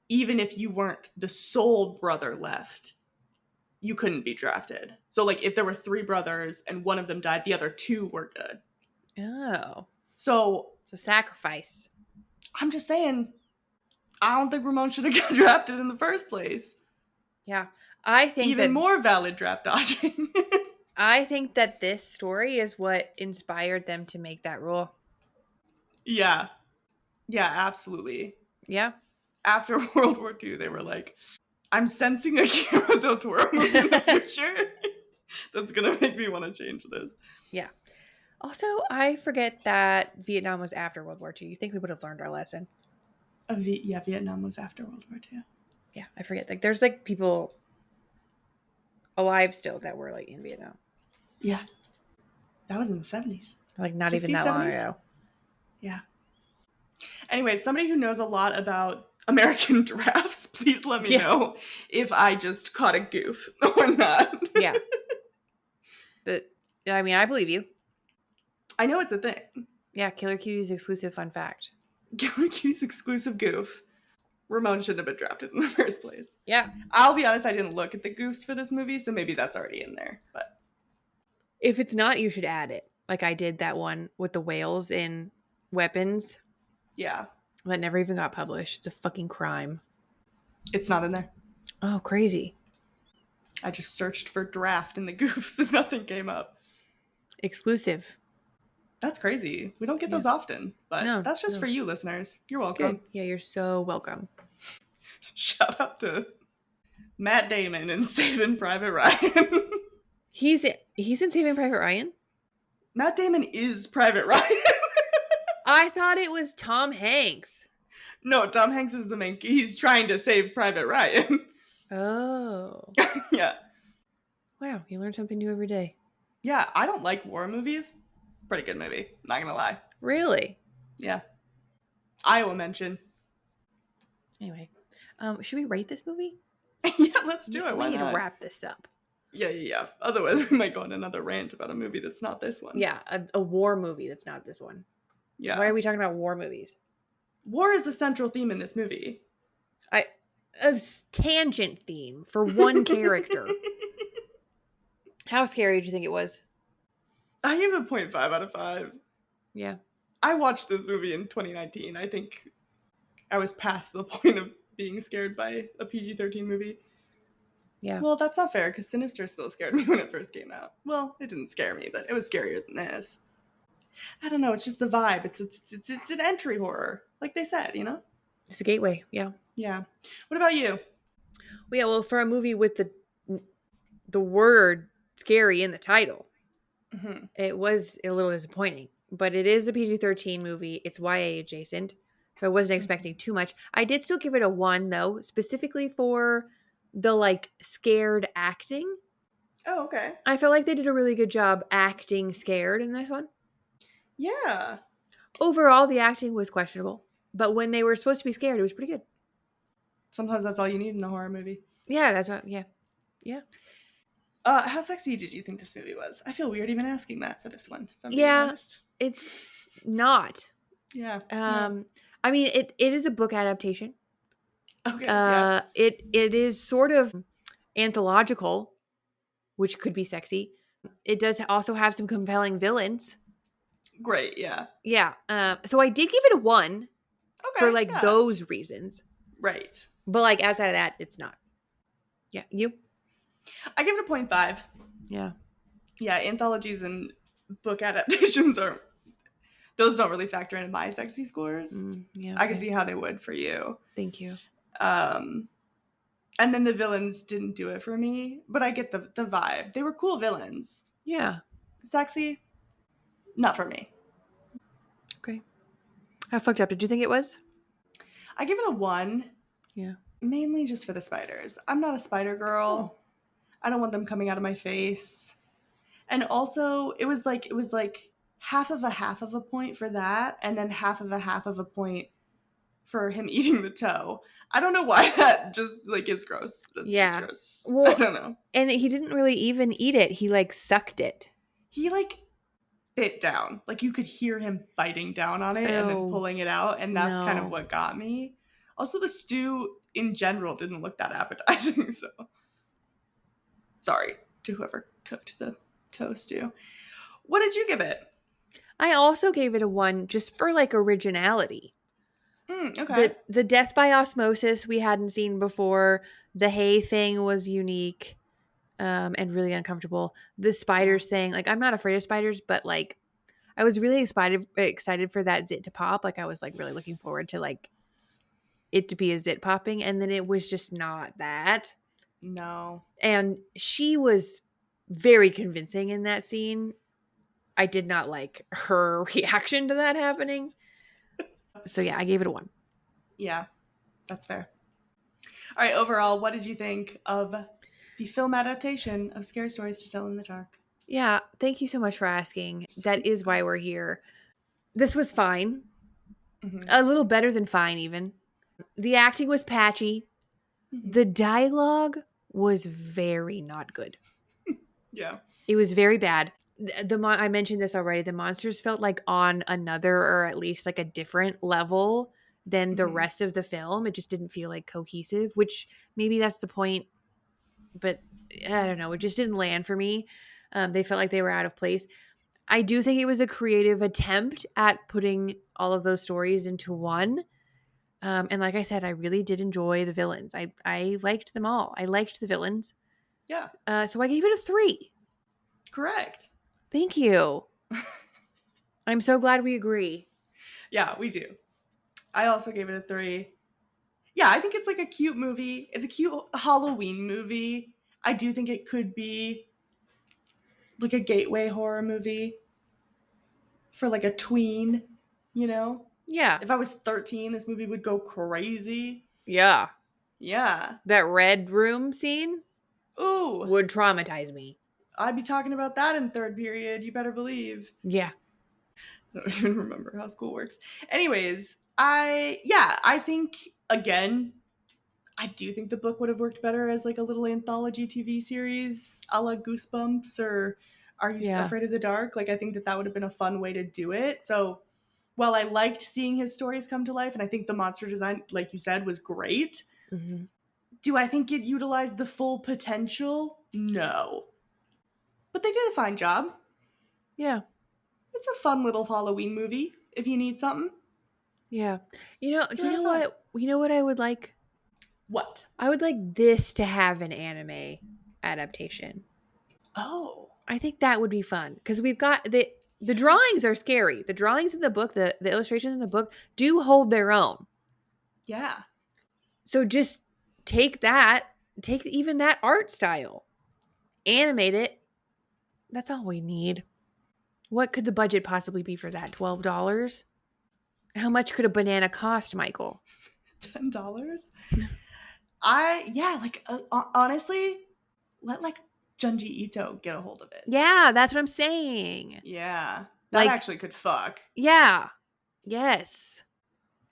even if you weren't the sole brother left, you couldn't be drafted. So if there were 3 brothers and one of them died, the other 2 were good. Oh. So it's a sacrifice. I'm just saying, I don't think Ramon should have got drafted in the first place. Yeah. I think even more valid draft dodging. I think that this story is what inspired them to make that rule. Yeah. Yeah, absolutely. Yeah. After World War II, they were like, I'm sensing a Guillermo del Toro movie in the future. That's going to make me want to change this. Yeah. Also, I forget that Vietnam was after World War II. You think we would have learned our lesson? Vietnam was after World War II. Yeah, I forget. There's people alive still that were in Vietnam. Yeah. That was in the 70s. Not 60s, even that 70s? Long ago. Yeah. Anyway, somebody who knows a lot about American drafts, please let me know if I just caught a goof or not. Yeah. But, I believe you. I know it's a thing. Yeah, Killer Cutie's exclusive fun fact. Killer Cutie's exclusive goof. Ramon shouldn't have been drafted in the first place. Yeah. I'll be honest, I didn't look at the goofs for this movie, so maybe that's already in there. But if it's not, you should add it. I did that one with the whales in Weapons. Yeah. That never even got published. It's a fucking crime. It's not in there. Oh, crazy. I just searched for draft in the goofs and nothing came up. Exclusive. That's crazy. We don't get those often, but that's just for you listeners. You're welcome. Good. Yeah, you're so welcome. Shout out to Matt Damon in Saving Private Ryan. He's in Saving Private Ryan? Matt Damon is Private Ryan. I thought it was Tom Hanks. No, Tom Hanks is the main. He's trying to save Private Ryan. Oh. Yeah. Wow, you learn something new every day. Yeah, I don't like war movies. Pretty good movie, not gonna lie. Really? Yeah. Iowa mention. Anyway, should we rate this movie? Yeah, let's do it. We need to wrap this up. Yeah. Otherwise, we might go on another rant about a movie that's not this one. Yeah, a war movie that's not this one. Yeah. Why are we talking about war movies? War is the central theme in this movie. A tangent theme for one character. How scary did you think it was? I gave it a 0.5 out of 5. Yeah. I watched this movie in 2019. I think I was past the point of being scared by a PG-13 movie. Yeah. Well, that's not fair, because Sinister still scared me when it first came out. Well, it didn't scare me, but it was scarier than this. I don't know. It's just the vibe. It's an entry horror, like they said, you know? It's a gateway. Yeah. Yeah. What about you? Well, yeah. Well, for a movie with the word scary in the title, it was a little disappointing. But it is a PG-13 movie. It's YA adjacent, so I wasn't expecting too much. I did still give it a 1 though, specifically for the like scared acting. Oh, okay. I felt like they did a really good job acting scared in this one. Yeah. Overall, the acting was questionable, but when they were supposed to be scared, it was pretty good. Sometimes that's all you need in a horror movie. Yeah, that's what. Yeah. How sexy did you think this movie was? I feel weird even asking that for this one. If I'm being honest. It's not. Yeah. I mean, it is a book adaptation. Okay. Yeah. It is sort of anthological, which could be sexy. It does also have some compelling villains. Great. Yeah. Yeah. So I did give it a 1 Okay. for like those reasons. Right. But like outside of that, it's not. Yeah. You? I give it a 0.5. Yeah. Yeah. Anthologies and book adaptations those don't really factor into my sexy scores. Yeah. I can see how they would for you. Thank you. And then the villains didn't do it for me, but I get the vibe. They were cool villains. Yeah. Sexy? Not for me. Okay. How fucked up did you think it was? I give it a 1. Yeah. Mainly just for the spiders. I'm not a spider girl. I don't want them coming out of my face. And also, it was like half of a point for that, and then half of a point for him eating the toe. I don't know why that just like is gross. That's just gross. Well, I don't know. And he didn't really even eat it. He like sucked it. He like bit down. Like you could hear him biting down on it and then pulling it out, and that's kind of what got me. Also, the stew in general didn't look that appetizing, so sorry to whoever cooked the toe stew. What did you give it? I also gave it a 1 just for like originality. Okay. The death by osmosis we hadn't seen before. The hay thing was unique and really uncomfortable. The spiders thing, like I'm not afraid of spiders, but like I was really excited for that zit to pop. Like I was like really looking forward to like it to be a zit popping, and then it was just not that. No. And she was very convincing in that scene. I did not like her reaction to that happening. So yeah, I gave it a 1. Yeah, that's fair. All right, overall, what did you think of the film adaptation of Scary Stories to Tell in the Dark? Yeah, thank you so much for asking. That is why we're here. This was fine. A little better than fine, even. The acting was patchy. The dialogue was very not good. Yeah. It was very bad. I mentioned this already. The monsters felt like on another, or at least like a different level than the rest of the film. It just didn't feel like cohesive, which maybe that's the point. But I don't know. It just didn't land for me. They felt like they were out of place. I do think it was a creative attempt at putting all of those stories into one. And like I said, I really did enjoy the villains. I liked them all. I liked the villains. Yeah. So I gave it a 3. Correct. Thank you. I'm so glad we agree. Yeah, we do. I also gave it a 3. Yeah, I think it's like a cute movie. It's a cute Halloween movie. I do think it could be like a gateway horror movie for like a tween, you know? Yeah. If I was 13, this movie would go crazy. Yeah. Yeah. That red room scene? Ooh. Would traumatize me. I'd be talking about that in third period. You better believe. Yeah. I don't even remember how school works. Anyways, I think, again, I do think the book would have worked better as like a little anthology TV series a la Goosebumps or Are You Afraid of the Dark? Like, I think that would have been a fun way to do it. So while I liked seeing his stories come to life, and I think the monster design, like you said, was great, do I think it utilized the full potential? No. But they did a fine job. Yeah. It's a fun little Halloween movie if you need something. Yeah. You know what I would like? What? I would like this to have an anime adaptation. Oh. I think that would be fun because we've got the drawings are scary. The drawings in the book, the illustrations in the book do hold their own. Yeah. So just take even that art style, animate it. That's all we need. What could the budget possibly be for that? $12? How much could a banana cost, Michael? $10? Honestly, let like Junji Ito get a hold of it. Yeah, that's what I'm saying. Yeah. That actually could fuck. Yeah. Yes.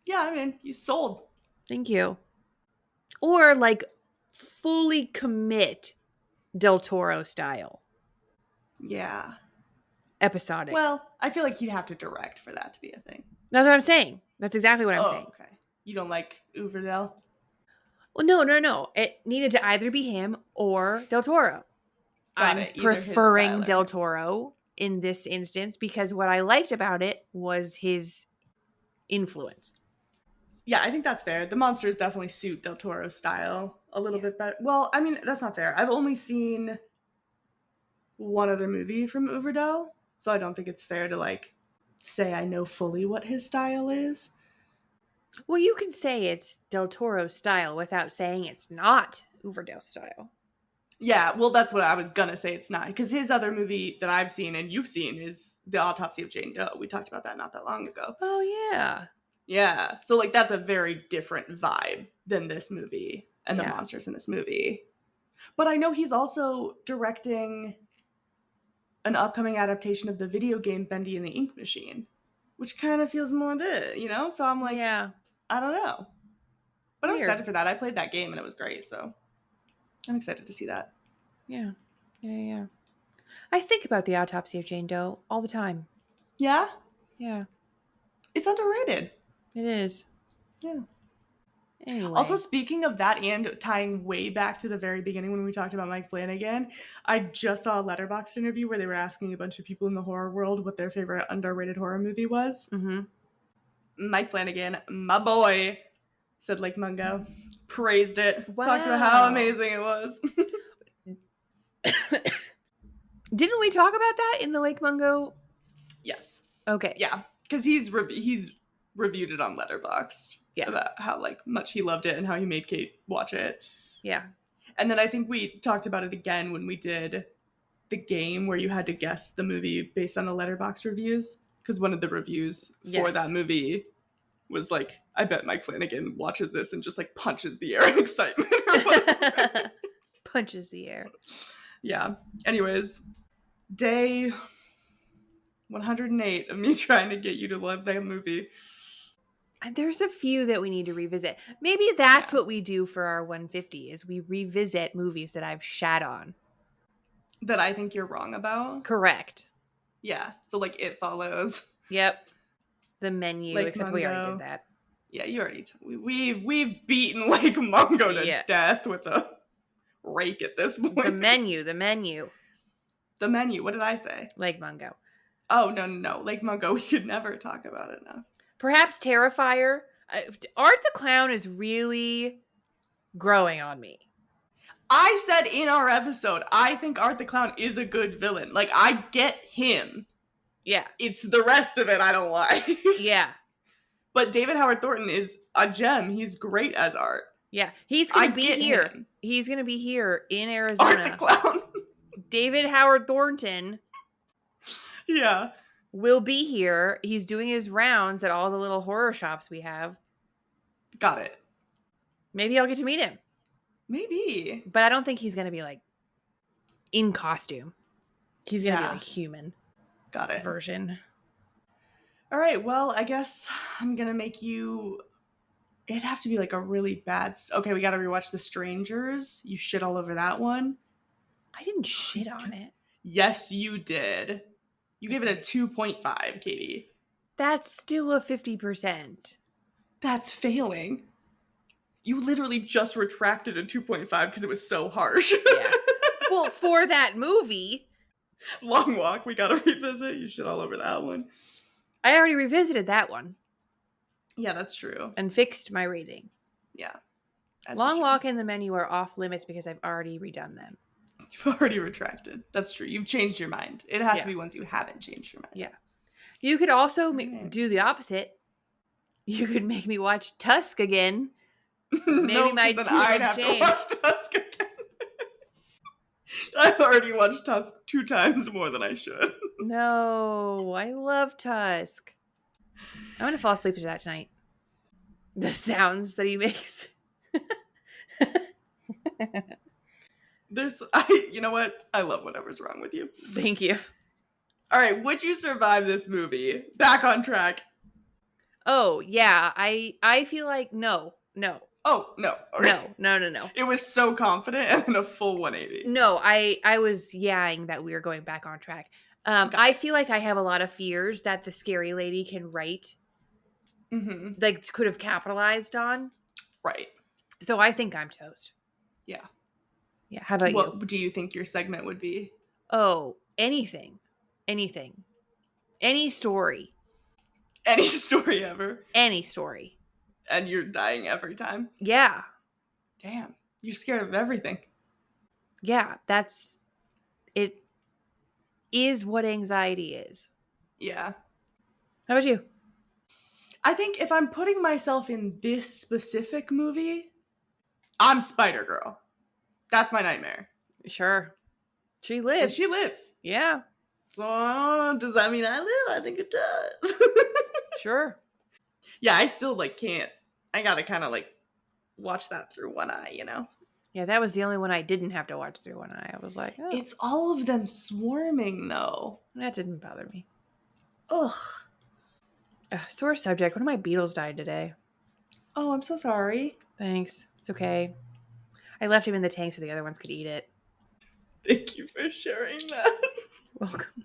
Yeah, I mean, you sold. Thank you. Or like fully commit Del Toro style. Yeah. Episodic. Well, I feel like he'd have to direct for that to be a thing. That's what I'm saying. That's exactly what I'm saying. Okay. You don't like Uverdell? Well, no. It needed to either be him or Del Toro. I'm preferring Del Toro in this instance because what I liked about it was his influence. Yeah, I think that's fair. The monsters definitely suit Del Toro's style a little bit better. Well, I mean, that's not fair. I've only seen one other movie from Uverdell, so I don't think it's fair to like say I know fully what his style is. Well, you can say it's Del Toro's style without saying it's not Uverdell style. Yeah, well, that's what I was gonna say. It's not, because his other movie that I've seen and you've seen is The Autopsy of Jane Doe. We talked about that not that long ago. Oh, yeah. Yeah, so like that's a very different vibe than this movie and the monsters in this movie. But I know he's also directing an upcoming adaptation of the video game Bendy and the Ink Machine, which kind of feels more so I'm like, I don't know. But I'm excited for that. I played that game and it was great, so I'm excited to see that. Yeah. I think about The Autopsy of Jane Doe all the time. Yeah? Yeah. It's underrated. It is. Yeah. Anyway. Also, speaking of that and tying way back to the very beginning when we talked about Mike Flanagan, I just saw a Letterboxd interview where they were asking a bunch of people in the horror world what their favorite underrated horror movie was. Mm-hmm. Mike Flanagan, my boy, said Lake Mungo. Praised it. Wow. Talked about how amazing it was. Didn't we talk about that in the Lake Mungo? Yes. Okay. Yeah, because he's reviewed it on Letterboxd. Yeah. About how much he loved it and how he made Kate watch it. Yeah. And then I think we talked about it again when we did the game where you had to guess the movie based on the Letterboxd reviews. Because one of the reviews for that movie was like, I bet Mike Flanagan watches this and just punches the air in excitement or whatever. Punches the air. Yeah. Anyways, day 108 of me trying to get you to love that movie. There's a few that we need to revisit. Maybe that's what we do for our 150 is we revisit movies that I've shat on. That I think you're wrong about? Correct. Yeah. So It Follows. Yep. The Menu, Lake except Mungo. we already did that. Yeah, you already we've beaten Lake Mungo to death with a rake at this point. The Menu. The Menu. What did I say? Lake Mungo. Oh, no. Lake Mungo, we could never talk about it enough. Perhaps Terrifier. Art the Clown is really growing on me. I said in our episode, I think Art the Clown is a good villain. I get him. Yeah. It's the rest of it I don't like. Yeah. But David Howard Thornton is a gem. He's great as Art. Yeah. He's going to be here. Him. He's going to be here in Arizona. Art the Clown. David Howard Thornton. Yeah. Will be here. He's doing his rounds at all the little horror shops we have. Got it. Maybe I'll get to meet him. Maybe. But I don't think he's going to be in costume. He's going to be human. Got it. Version. All right. Well, I guess I'm going to make you It'd have to be like a really bad. Okay, we got to rewatch The Strangers. You shit all over that one. I didn't shit on it. Yes, you did. You gave it a 2.5, Katie. That's still a 50%. That's failing. You literally just retracted a 2.5 because it was so harsh. Yeah. Well, for that movie. Long Walk, we gotta revisit. You shit all over that one. I already revisited that one. Yeah, that's true. And fixed my rating. Yeah. Long Walk and The Menu are off limits because I've already redone them. You've already retracted. That's true. You've changed your mind. It has to be ones you haven't changed your mind. Yeah. You could also do the opposite. You could make me watch Tusk again. Maybe no, my then tune I'd would have change. to watch Tusk again. I've already watched Tusk 2 times more than I should. No, I love Tusk. I'm going to fall asleep to that tonight. The sounds that he makes. You know what? I love whatever's wrong with you. Thank you. All right, would you survive this movie? Back on track. Oh, yeah. I feel like no. Oh, no. Okay. No. It was so confident and then a full 180. No, I was yaying that we were going back on track. I feel like I have a lot of fears that the scary lady can write. Mm-hmm. Like, could have capitalized on. Right. So I think I'm toast. Yeah. Yeah, how about you? What do you think your segment would be? Oh, anything. Any story. Any story ever. Any story. And you're dying every time? Yeah. Damn. You're scared of everything. Yeah, it is what anxiety is. Yeah. How about you? I think if I'm putting myself in this specific movie, I'm Spider-Girl. That's my nightmare. Sure. She lives. And she lives. Yeah. So, does that mean I live? I think it does. Sure. Yeah, I still, can't. I gotta kind of, watch that through one eye, you know? Yeah, that was the only one I didn't have to watch through one eye. I was like, oh. It's all of them swarming, though. That didn't bother me. Ugh. Sore subject. One of my beetles died today. Oh, I'm so sorry. Thanks. It's okay. I left him in the tank so the other ones could eat it. Thank you for sharing that. Welcome.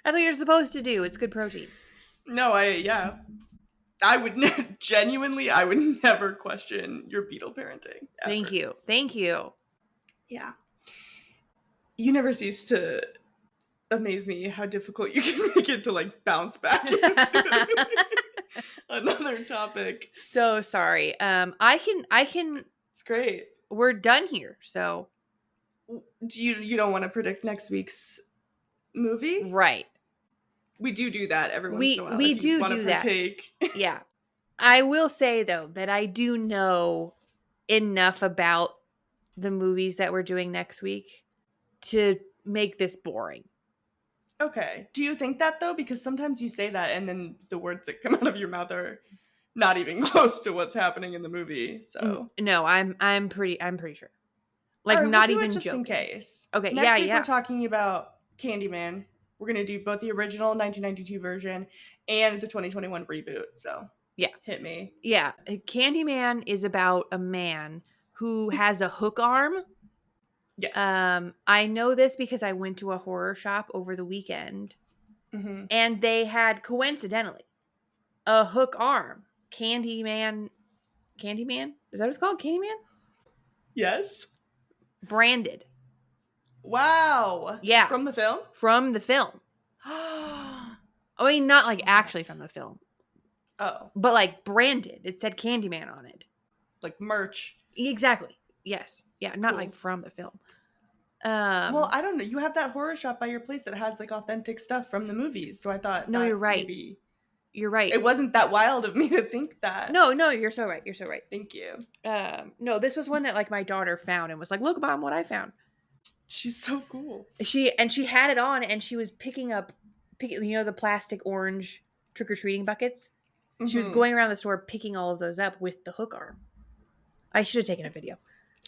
That's what you're supposed to do. It's good protein. No, I would genuinely, I would never question your beetle parenting. Ever. Thank you. Yeah. You never cease to amaze me how difficult you can make it to bounce back into another topic. So sorry. I can. It's great. We're done here. So. Do you don't want to predict next week's movie? Right. We do that every once in a while. We do that. Yeah. I will say, though, that I do know enough about the movies that we're doing next week to make this boring. Okay. Do you think that, though? Because sometimes you say that and then the words that come out of your mouth are not even close to what's happening in the movie. So no, I'm pretty sure. Like, right, not we'll do even it just joking. in case. Okay, next week we're talking about Candyman. We're going to do both the original 1992 version and the 2021 reboot. So, yeah. Hit me. Yeah. Candyman is about a man who has a hook arm. Yes. I know this because I went to a horror shop over the weekend. Mm-hmm. And they had, coincidentally, a hook arm. Candyman? Is that what it's called? Candyman? Yes. Branded. Wow. Yeah. From the film? From the film. I mean, not actually from the film. Oh. But branded. It said Candyman on it. Like merch. Exactly. Yes. Yeah, not cool. From the film. Well, I don't know. You have that horror shop by your place that has authentic stuff from the movies. So I thought no, you're right. Maybe you're right. It wasn't that wild of me to think that. No, you're so right. You're so right. Thank you. No, this was one that my daughter found and was like, "Look, Mom, what I found." She's so cool. She had it on and she was picking the plastic orange trick-or-treating buckets. Mm-hmm. She was going around the store picking all of those up with the hook arm. I should have taken a video.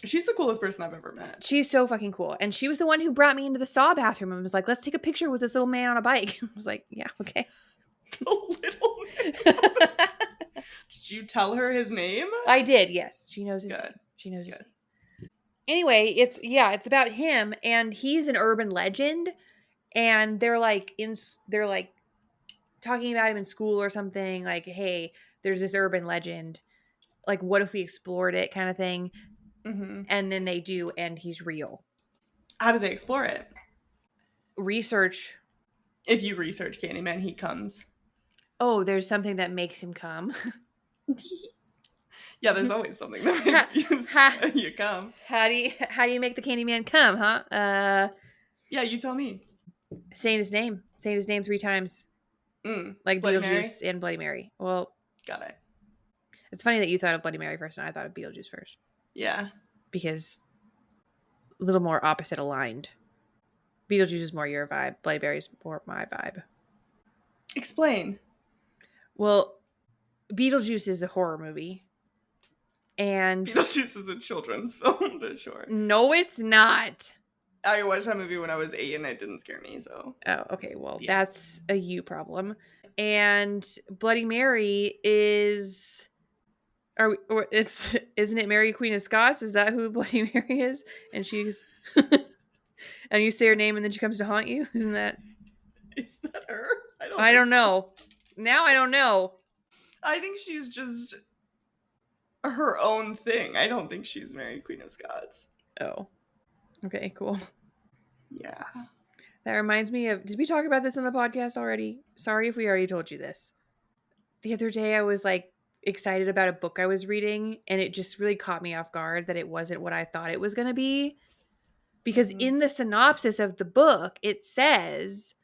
She's the coolest person I've ever met. She's so fucking cool. And she was the one who brought me into the Saw bathroom and was like, let's take a picture with this little man on a bike. I was like, yeah, okay. The little man. Did you tell her his name? I did, yes. She knows his Good. name. She knows his Good. name. Anyway, it's about him, and he's an urban legend, and they're like talking about him in school or something, like, hey, there's this urban legend. Like, what if we explored it, kind of thing. Mm-hmm. And then they do, and he's real. How do they explore it? Research. If you research Candyman, he comes. Oh, there's something that makes him come. Yeah, there's always something that makes you come. How do you make the Candyman come, huh? Yeah, you tell me. Saying his name 3 times. Like Bloody Beetlejuice and Bloody Mary. Well, got it. It's funny that you thought of Bloody Mary first and I thought of Beetlejuice first. Yeah. Because a little more opposite aligned. Beetlejuice is more your vibe. Bloody Mary is more my vibe. Explain. Well, Beetlejuice is a horror movie. And Beetlejuice is a children's film, but sure. No, it's not. I watched that movie when I was 8 and it didn't scare me, so. Oh, okay. Well, that's a you problem. And Bloody Mary is... isn't it Mary Queen of Scots? Is that who Bloody Mary is? And she's... and you say her name and then she comes to haunt you? Isn't that... Is that her? I don't know. Now I don't know. I think she's just her own thing. I don't think she's Mary Queen of Scots. Oh. Okay, cool. Yeah. That reminds me of... Did we talk about this on the podcast already? Sorry if we already told you this. The other day I was like excited about a book I was reading and it just really caught me off guard that it wasn't what I thought it was going to be. Because in the synopsis of the book, it says,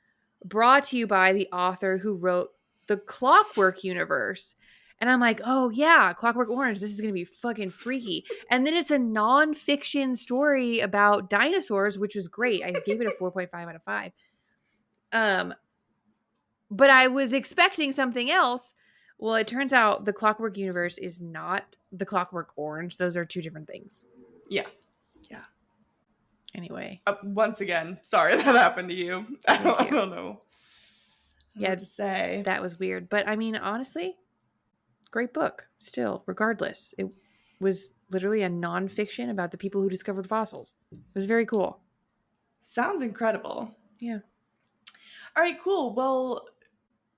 brought to you by the author who wrote The Clockwork Universe. And I'm like, oh yeah, Clockwork Orange, this is going to be fucking freaky. And then it's a nonfiction story about dinosaurs, which was great. I gave it a 4.5 out of 5. But I was expecting something else. Well, it turns out the Clockwork Universe is not the Clockwork Orange. Those are two different things. Yeah. Yeah. Anyway. Once again, sorry that happened to you. I don't know. Yeah, what to say. That was weird. But I mean, honestly, great book. Still, regardless. It was literally a nonfiction about the people who discovered fossils. It was very cool. Sounds incredible. Yeah. All right, cool. Well,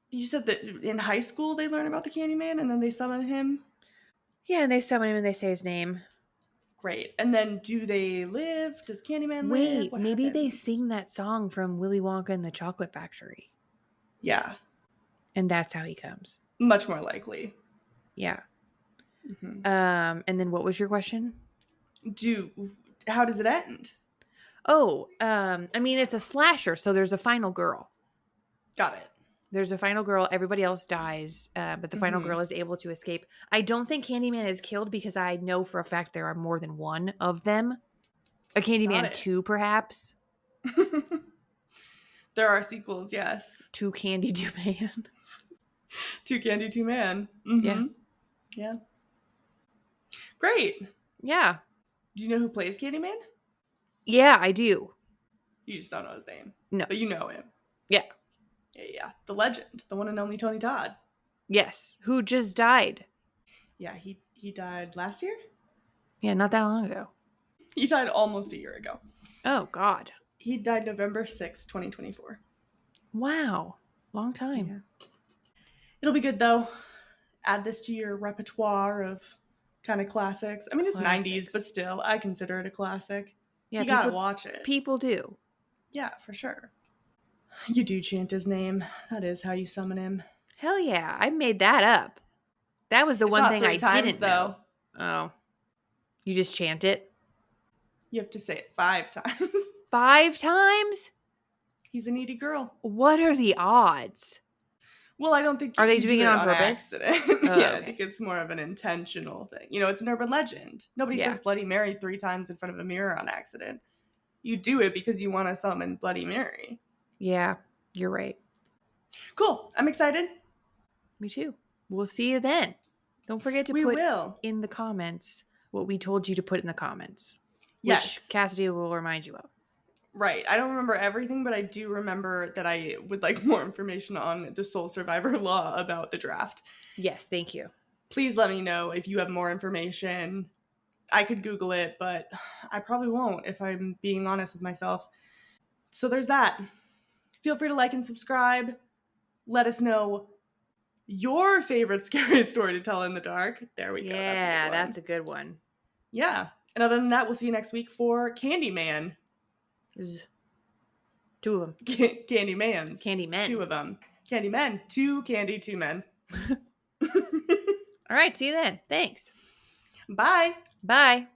you said that in high school they learn about the Candyman and then they summon him? Yeah, and they summon him and they say his name. Great. And then do they live? Does Candyman live? Wait, What maybe happens? they sing that song from Willy Wonka and the Chocolate Factory. Yeah. And that's how he comes. Much more likely. Yeah. Mm-hmm. And then what was your question? How does it end? Oh, I mean, it's a slasher, so there's a final girl. Got it. There's a final girl. Everybody else dies, but the final girl is able to escape. I don't think Candyman is killed because I know for a fact there are more than one of them. A Candyman 2, perhaps. There are sequels, yes. 2 Candy 2 Man. 2 Candy 2 Man. Mm-hmm. Yeah. Yeah. Great. Yeah. Do you know who plays Candyman? Yeah, I do. You just don't know his name. No. But you know him. Yeah. Yeah. The legend. The one and only Tony Todd. Yes. Who just died. Yeah, he died last year? Yeah, not that long ago. He died almost a year ago. Oh, God. He died November 6th, 2024. Wow. Long time. Yeah. It'll be good, though. Add this to your repertoire of kind of classics. I mean, it's 90s, but still, I consider it a classic. Yeah, you gotta watch it. People do. Yeah, for sure. You do chant his name. That is how you summon him. Hell yeah. I made that up. That was the one thing I didn't know. Oh. You just chant it? You have to say it 5 times. 5 times? He's a needy girl. What are the odds? Well, I don't think are they doing it on purpose? Accident. Oh, yeah, okay. I think it's more of an intentional thing. You know, it's an urban legend. Nobody says Bloody Mary 3 times in front of a mirror on accident. You do it because you want to summon Bloody Mary. Yeah, you're right. Cool. I'm excited. Me too. We'll see you then. Don't forget to put in the comments what we told you to put in the comments. Yes. Which Cassidy will remind you of. Right. I don't remember everything, but I do remember that I would like more information on the sole survivor law about the draft. Yes, thank you. Please let me know if you have more information. I could Google it, but I probably won't if I'm being honest with myself. So there's that. Feel free to like and subscribe. Let us know your favorite scary story to tell in the dark. There we go. Yeah, that's a good one. Yeah. And other than that, we'll see you next week for Candyman. Two of them. Candymans. Candymen. Two of them. Candymen. Two candy, two men. All right. See you then. Thanks. Bye. Bye.